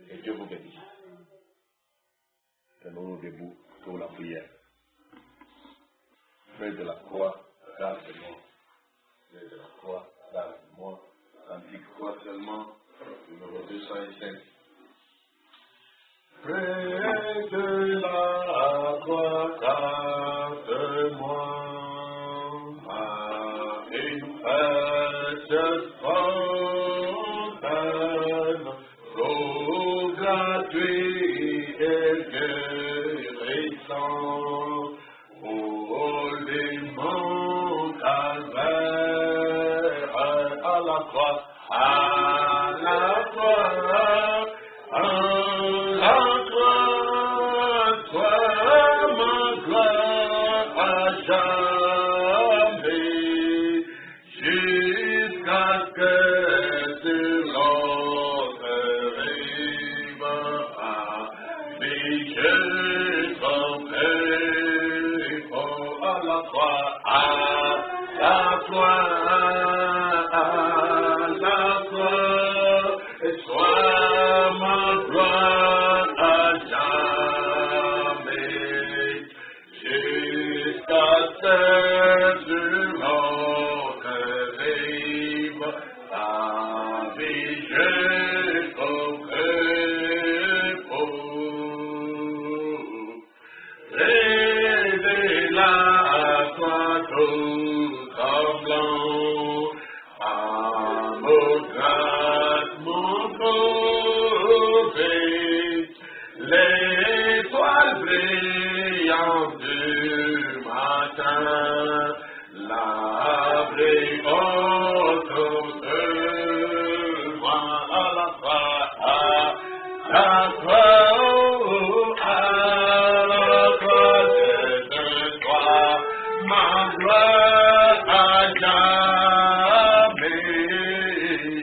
Et Dieu vous bénisse. Tenons-nous debout pour la prière. Fais de la croix, garde-moi. Fais de la croix, garde-moi. Cantique croix seulement. Numéro 205. Près de la croix, garde-moi à une précieuse fontaine, l'eau gratuite et guérissante, pour les monts calvaires, à la croix. À la croix, toi ma gloire à jamais, jusqu'à ce que sur l'autre rive, Jésus sauvé, oh, à la croix, et sois ma gloire à jamais, jusqu'à ce que l'autre vive, la vie je sauvé pour. Révèle-la à toi tout tremblant, à mon grâce, mon sauvé, l'étoile brillante du matin, la brillante de moi à la croix, ma gloire à jamais,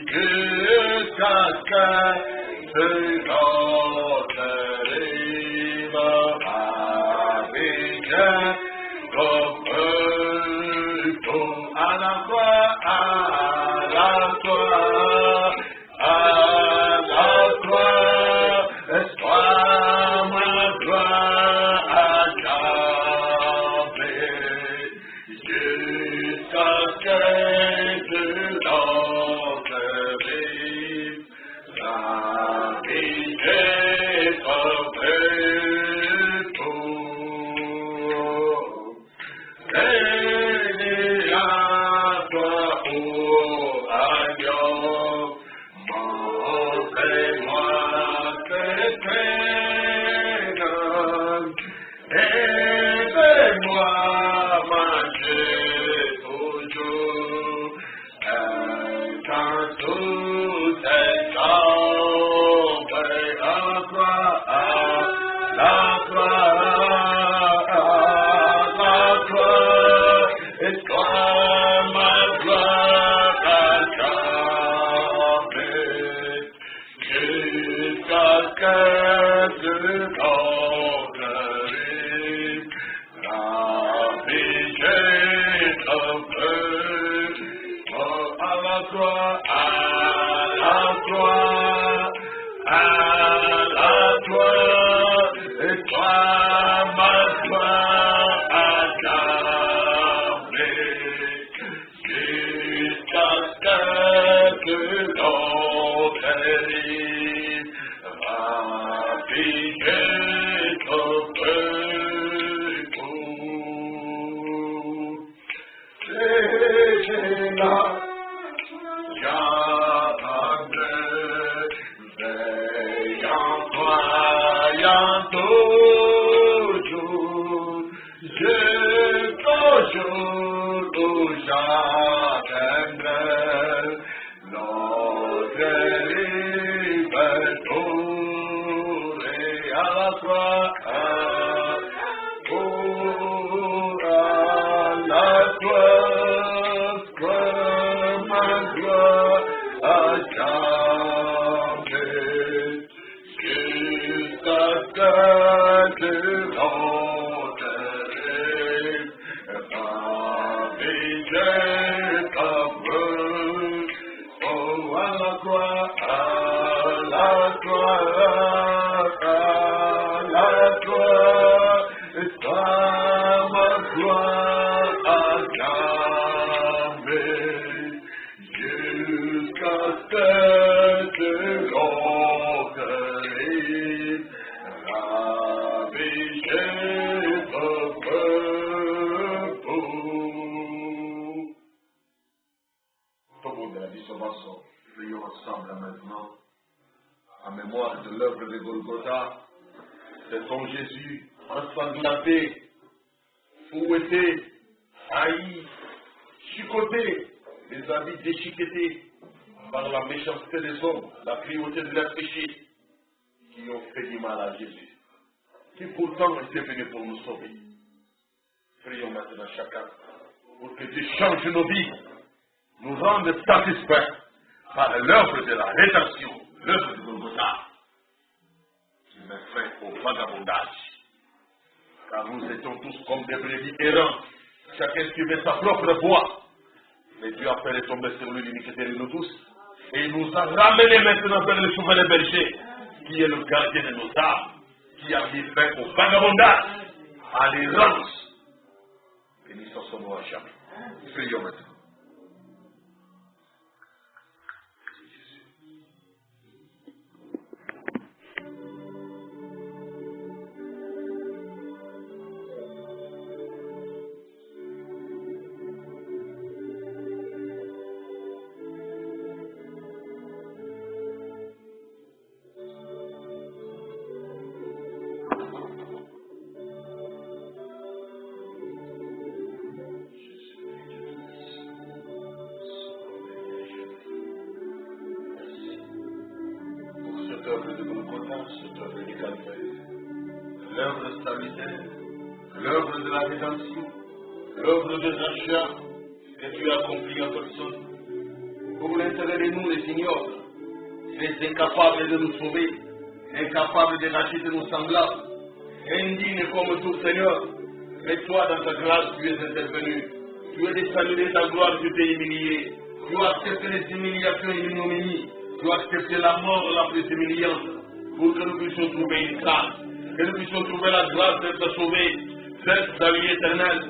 jusqu'à ce que l'autre rive avec comme à la croix, à la croix, sois ma gloire à jamais, jusqu'à ce que l'autre vive, la vie est sauvée pour. Béni à toi, ô agneau, montrez-moi tes peines, aide-moi à marcher toujours, quand tout est sombre, la croix, et toi ma gloire à jamais, jusqu'à ce que l'autre rive, la vie j'ai sauvée, oh, à la croix, et toi ma gloire à jamais, jusqu'à ce que l'autre rive, la vie j'ai sauvée pour. C'est là, veillant, croyant toujours, jusqu'au jour où j'atteindrai notre liberté et à la croix, pour à la croix, ma gloire à jamais, jusqu'à ce que l'autre rive, ma vie j'ai sauvée, oh, à la croix, et toi ma gloire à jamais, jusqu'à ce que l'autre rive, la vie j'ai sauvée pour. Tout le monde a dit ce morceau. Prions ensemble maintenant, en mémoire de l'œuvre de Golgotha, de ton Jésus ensanglanté, fouetté, haï, chicoté, les habits déchiquetés par la méchanceté des hommes, la cruauté de leurs péchés, qui ont fait du mal à Jésus, qui pourtant était venu pour nous sauver. Prions maintenant chacun pour que Dieu change nos vies, nous rende satisfaits par l'œuvre de la rédemption, l'œuvre de Golgotha, qui met fin au vagabondage. Car nous étions tous comme des brebis errantes. Chacun suivait sa propre voie. Mais Dieu a fait retomber sur lui l'iniquité de nous tous. Et il nous a ramenés maintenant vers le souverain berger, qui est le gardien de nos âmes, qui a mis fin au vagabondage, à l'errance. Béni soit son nom à jamais. Prions maintenant. L'œuvre de Golgotha, cette œuvre du calvaire, l'œuvre salutaire, l'œuvre de la rédemption, l'œuvre de rachat que tu as accompli en personne, pour l'intérêt de nous les ignobles, les incapables de nous sauver, incapables de racheter nos semblables, indignes comme tout Seigneur, mais toi dans ta grâce tu es intervenu, tu es descendu de ta gloire, tu t'es humilié, tu as accepté les humiliations et l'ignominie. Tu as accepté la mort la plus humiliante pour que nous puissions trouver une grâce, que nous puissions trouver la grâce d'être sauvés, d'être salut éternel,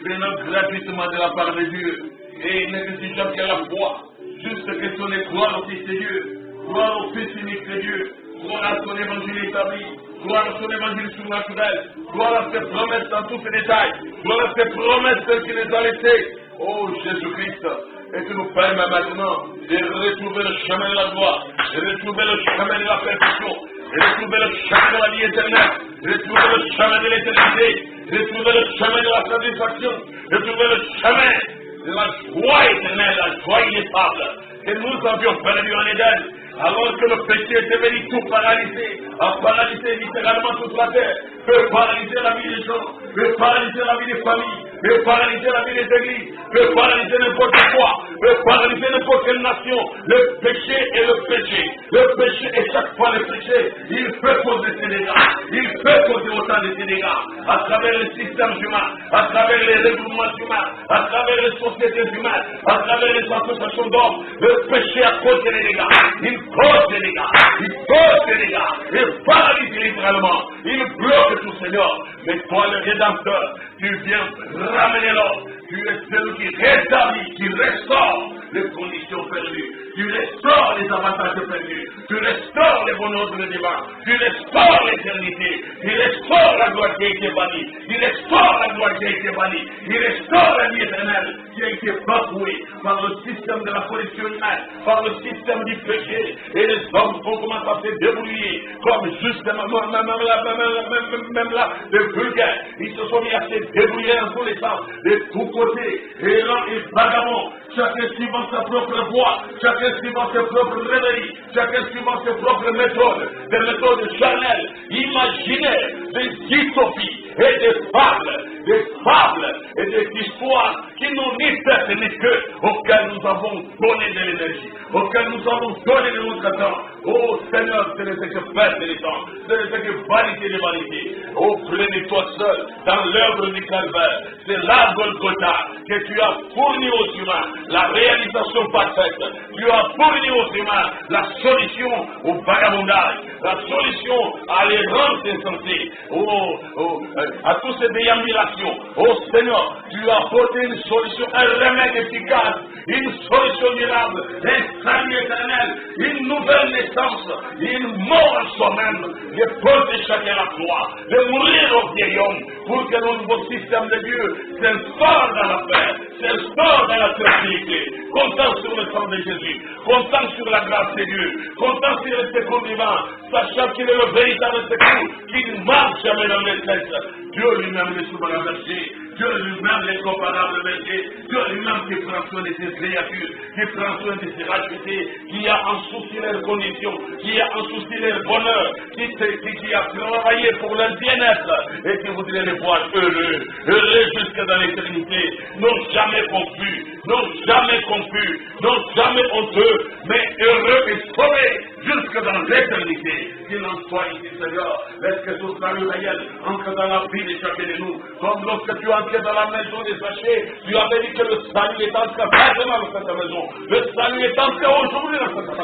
venant gratuitement de la part de Dieu. Et il n'exige qu'à la foi, juste question de gloire au Fils de Dieu, gloire au Fils unique de Dieu, gloire à son évangile établi, gloire à son évangile surnaturel, gloire à ses promesses dans tous ses détails, gloire à ses promesses telles qu'il les a laissées. Oh Jésus-Christ, et que nous permet maintenant de retrouver le chemin de la gloire, de retrouver le chemin de la perfection, de retrouver le chemin de la vie éternelle, de retrouver le chemin de l'éternité, de retrouver le chemin de la satisfaction, de retrouver le chemin de la joie éternelle, la joie ineffable que nous avions perdu en Éden, alors que le péché était venu tout paralyser, a paralysé littéralement toute la terre, peut paralyser la vie des gens, peut paralyser la vie des familles, peut paralyser la vie des églises, peut paralyser n'importe quoi, peut paralyser n'importe quelle nation. Le péché est le péché. Le péché est chaque fois le péché. Il peut causer ses dégâts. Il peut causer autant de ses dégâts à travers les systèmes humains, à travers les regroupements humains, à travers les sociétés humaines, à travers les associations d'hommes. Le péché a causé des dégâts. Il cause des dégâts. Il cause des dégâts. Il paralyse littéralement. Il bloque tout, Seigneur. Mais toi, le Rédempteur, tu viens ramener l'homme. Tu es celui qui rétablit, qui restaure les conditions perdues. Tu restaures les avantages perdus. Tu restaures les bonheurs divins. Tu restaures l'éternité. Tu restaures la gloire qui a été bannie. Tu restaures la gloire qui a été bannie. Tu restaures la vie éternelle qui a été bafouée par le système de la corruption humaine, par le système du péché. Et les hommes vont commencer à se débrouiller comme justement, même là, les vulgaires. Ils se sont mis à se débrouiller dans tous les sens, de tous côtés, errants et vagabonds. Chacun suivant sa propre voie, chacun suivant ses propres rêveries, chacun suivant ses propres méthodes, des méthodes charnelles. Imaginez des utopies et des fables et des histoires qui n'ont ni tête ni queue, auxquelles nous avons donné de l'énergie, auxquelles nous avons donné de notre temps. Oh Seigneur, ce n'était que perte de temps, ce n'était que vanité de vanité. Oh, prenez-toi seul dans l'œuvre du calvaire. C'est là, Golgotha, que tu as fourni aux humains la réalisation parfaite. Tu as fourni aux humains la solution au vagabondage, la solution à l'errance insensée, à toutes ces déambulations. Oh Seigneur, tu as apporté une solution, un remède efficace, une solution durable, un salut éternel, une nouvelle naissance, une mort en soi-même, de porter chacun la croix, de mourir au vieil homme, pour que le nouveau système de Dieu s'instaure dans la paix, s'instaure dans la tranquillité, comptant sur le sang de Jésus, comptant sur la grâce de Dieu, comptant sur le secours divin, sachant qu'il est le véritable secours, qu'il ne marche jamais dans les textes. Dieu lui-même est souverain berger, Dieu lui-même est comparable berger, Dieu lui-même qui prend soin de ses créatures, qui prend soin de ses rachetés, qui a en souci leurs conditions, qui a en souci leur bonheur, qui a travaillé pour leur bien-être et qui voudrait les voir heureux, heureux jusque dans l'éternité, non jamais confus, non jamais honteux, mais heureux et sauvés jusque dans l'éternité. Qu'il en soit ici, Seigneur. Laisse que ton salut réel entre dans la vie de chacun de nous. Comme lorsque tu entres dans la maison des sachets, tu avais dit que le salut est entré maintenant dans cette maison. Le salut est entré aujourd'hui dans cette maison.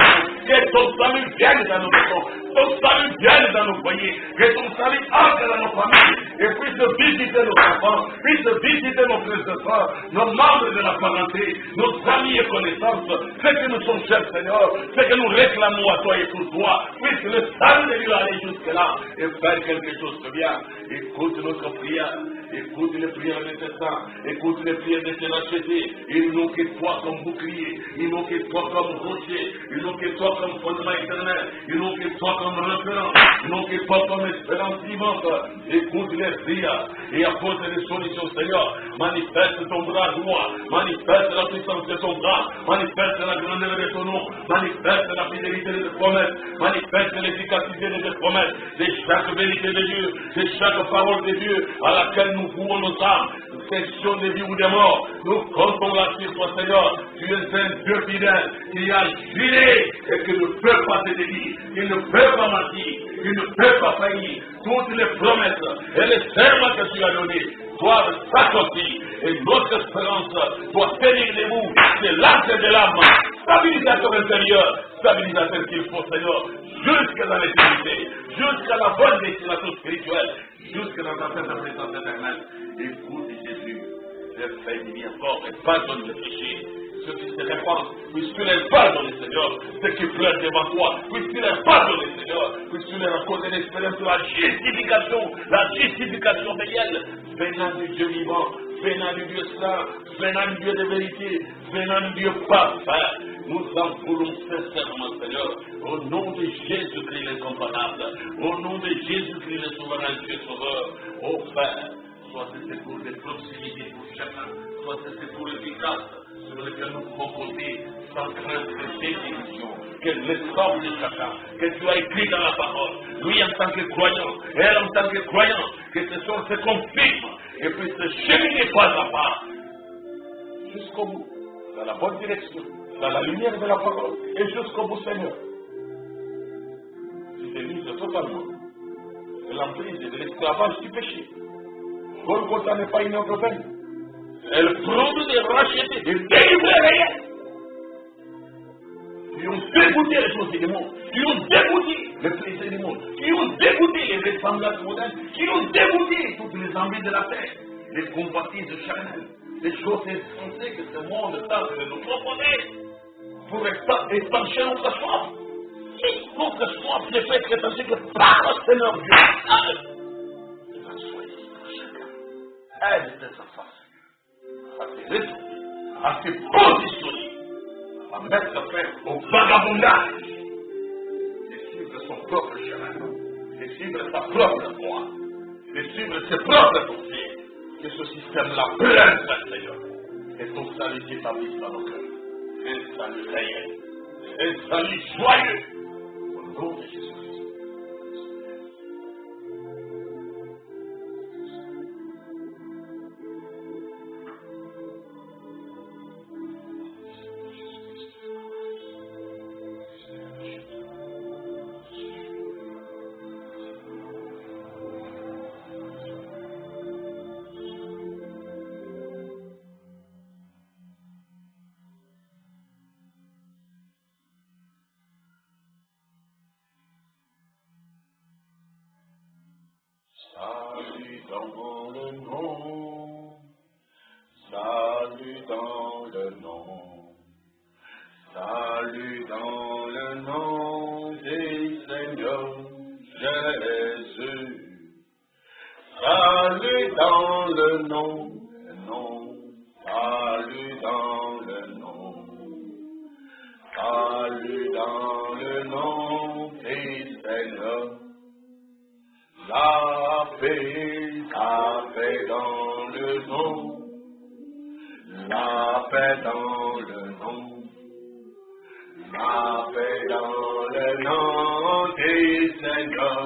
Que ton salut vienne dans nos maisons. Ton salut vienne dans nos foyers. Que ton salut entre dans nos familles. Et puisse visiter nos enfants. Puisse visiter nos frères et sœurs. Nos membres de la parenté. Nos amis et connaissances. Ce que nous sommes chers, Seigneur. Ce que nous réclamons à toi et pour toi. Puisse le salut de Dieu aller jusque-là. Et faire quelque chose de bien. Écoute notre prière. Écoute les prières de tes saints. Écoute les prières de tes rachetés. Ils n'ont que toi comme bouclier. Ils n'ont que toi comme rocher. Ils n'ont que toi comme fondement éternel. Ils n'ont que toi comme référence. Ils n'ont que toi comme espérance vivante. Écoute les prières et apporte les solutions, Seigneur. Manifeste ton bras droit. Manifeste la puissance de ton bras. Manifeste la grandeur de ton nom. Manifeste la fidélité de tes promesses. Manifeste l'efficacité de tes promesses. De chaque vérité de Dieu. De chaque parole de Dieu à laquelle nous vouons nos âmes. Question de vie ou de mort. Nous comptons là-dessus, toi, Seigneur. Tu es un Dieu fidèle qui a juré et qui ne peut pas te délier, qui ne peut pas mentir, qui ne peut pas faillir. Toutes les promesses et les serments que tu as donnés doivent s'accomplir. Et notre espérance doit tenir debout. C'est l'arche de l'âme, stabilisateur intérieur, stabilisateur qu'il faut, Seigneur, jusque dans l'éternité, jusqu'à la bonne destination spirituelle, jusque dans ta présence éternelle. Écoute Jésus, les faits divins fort et pardonne le péché. Ceux qui se répandent, puisque tu les pardonnes, Seigneur, ceux qui pleurent devant toi, puisque tu les pardonnes, Seigneur, puisque tu les racontes l'expérience de la justification réelle, venant du Dieu vivant, venant du Dieu saint, venant du Dieu de vérité, venant du Dieu parfait. Nous en voulons sincèrement, Seigneur, au nom de Jésus-Christ l'incomparable, au nom de Jésus-Christ le souverain Dieu sauveur, ô Père, soit ce secours de proximité pour chacun, soit ce secours efficace sur lequel nous pouvons compter sans crainte de définition, que l'essence de chacun, que tu as écrit dans la parole, lui en tant que croyant, elle en tant que croyant, que ce soit se confirme et puisse se cheminer pas à pas jusqu'au bout, dans la bonne direction, dans la lumière de la parole, et jusqu'au bout, Seigneur. Tu te lises totalement de l'emprise et de l'esclavage du péché. Golgotha n'est pas une autre peine. Elle promet de racheter, de délivrer réel. Qui ont dégoûté les choses du monde, qui ont dégoûté les plaisirs du monde, qui ont dégoûté les ressemblances modernes, qui ont dégoûté toutes les envies de la terre, les convoitises charnelles, les choses insensées que ce monde tente de nous proposer pour étancher notre soif. Et notre soif ne peut être étanchée que par le Seigneur Dieu. Aide cette face à se résoudre, à se positionner, à mettre fin au vagabondage, de suivre son propre chemin, de suivre sa propre voie, de suivre ses propres pensées, que ce système-là prenne sa Seigneur, et ton salut s'établisse dans nos cœurs. Un salut réel, un salut joyeux, au nom de Jésus-Christ. Salut dans le nom, salut dans le nom, salut dans le nom du Seigneur Jésus. Salut dans le nom, salut dans le nom, salut dans le nom du Seigneur. La paix dans le nom, la paix dans le nom, la paix dans le nom du Seigneur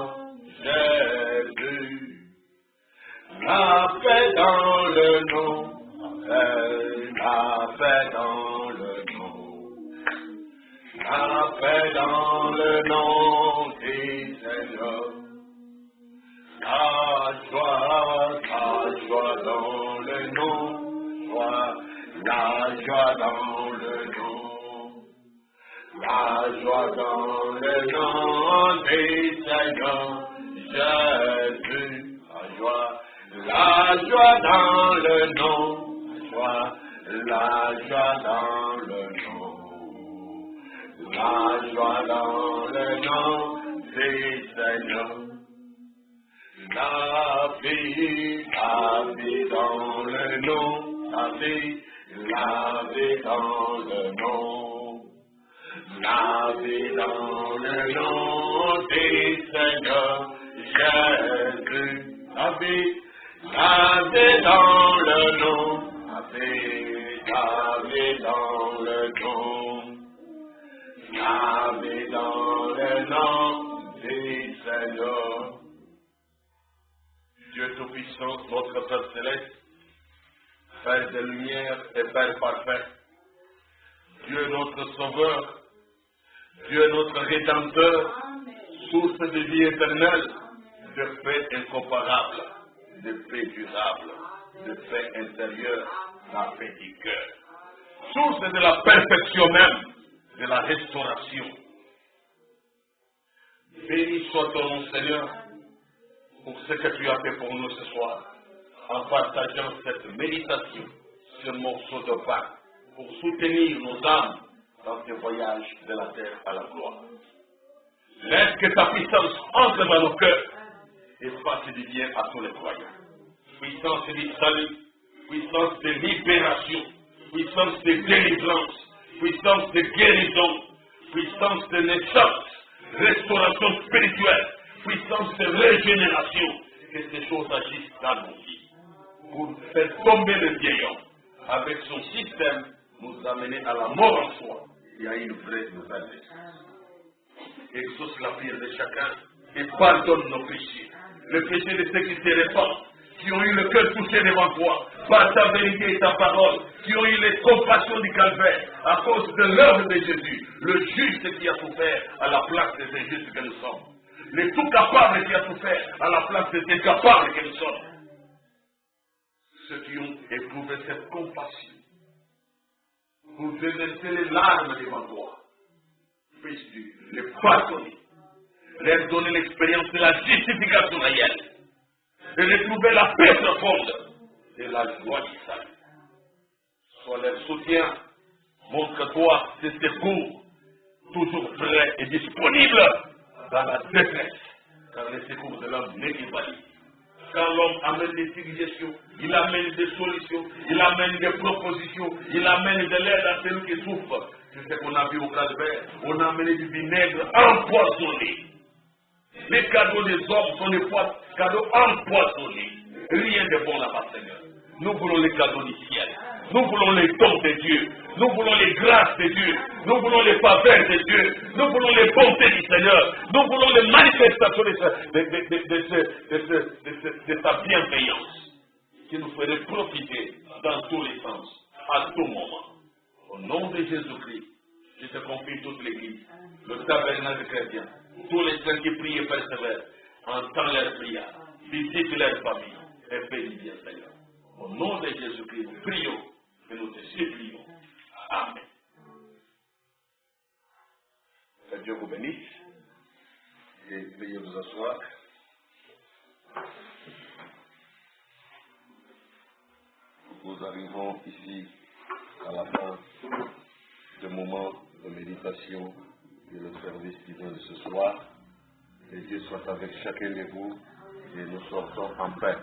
Jésus. La paix dans le nom, la paix dans le nom, la paix dans le nom du Seigneur. La joie dans le nom, la joie dans le nom, la joie dans le nom du Seigneur Jésus, la joie dans le nom, la joie dans le nom, la joie dans le nom du Seigneur. La vie dans le nom, la vie dans le nom, la vie dans le nom du Seigneur Jésus, la vie dans le nom, la vie dans le nom, la vie dans le nom du Seigneur. Dieu Tout-Puissant, notre Père Céleste, Père de lumière et Père parfait, Dieu notre Sauveur, Dieu notre Rédempteur, source de vie éternelle, de paix incomparable, de paix durable, de paix intérieure, la paix du cœur, source de la perfection même, de la restauration. Béni soit ton nom, Seigneur, pour ce que tu as fait pour nous ce soir, en partageant cette méditation, ce morceau de pain, pour soutenir nos âmes dans ce voyage de la terre à la gloire. Laisse que ta puissance entre dans nos cœurs et fasse du bien à tous les croyants. Puissance du salut, puissance de libération, puissance de délivrance, puissance de guérison, puissance de naissance, restauration spirituelle, puissance de régénération, que ces choses agissent dans nos vies, pour faire tomber le vieil homme, avec son système, nous amener à la mort en soi et à une vraie nouvelle naissance. Exauce la prière de chacun et pardonne nos péchés, le péché de ceux qui se répandent, qui ont eu le cœur touché devant toi, par ta vérité et ta parole, qui ont eu les compassions du calvaire, à cause de l'œuvre de Jésus, le juste qui a souffert à la place des injustes que nous sommes. Le tout capable qui a souffert à la place des incapables que nous sommes. Ceux qui ont éprouvé cette compassion pour déverser les larmes devant toi, puisses-tu les pardonner, leur donner l'expérience de la justification réelle, de retrouver la paix profonde et la joie du salut. Sois leur soutien, montre-toi tes secours, toujours prêts et disponibles dans la détresse, car le secours de l'homme n'est qu'évalué. Quand l'homme amène des suggestions, il amène des solutions, il amène des propositions, il amène de l'aide à celui qui souffre. C'est ce qu'on a vu au calvaire. On a amené du vinaigre empoisonné. Les cadeaux des hommes sont des cadeaux empoisonnés. Rien de bon là-bas, Seigneur. Nous voulons les cadeaux du ciel. Nous voulons les dons de Dieu. Nous voulons les grâces de Dieu. Nous voulons les faveurs de Dieu. Nous voulons les bontés du Seigneur. Nous voulons les manifestations de ta bienveillance qui nous ferait profiter dans tous les sens, à tout moment. Au nom de Jésus-Christ, je te confie toute l'Église, le tabernacle chrétien, tous les saints qui prient et persévèrent, entends leurs prières, visite leur famille et bénis bien, Seigneur. Au nom de Jésus-Christ, nous prions et nous te supplions. Amen. Que Dieu vous bénisse et veuillez vous asseoir. Nous arrivons ici à la fin de moment de méditation et le service divin de ce soir. Et Dieu soit avec chacun de vous et nous sortons en paix.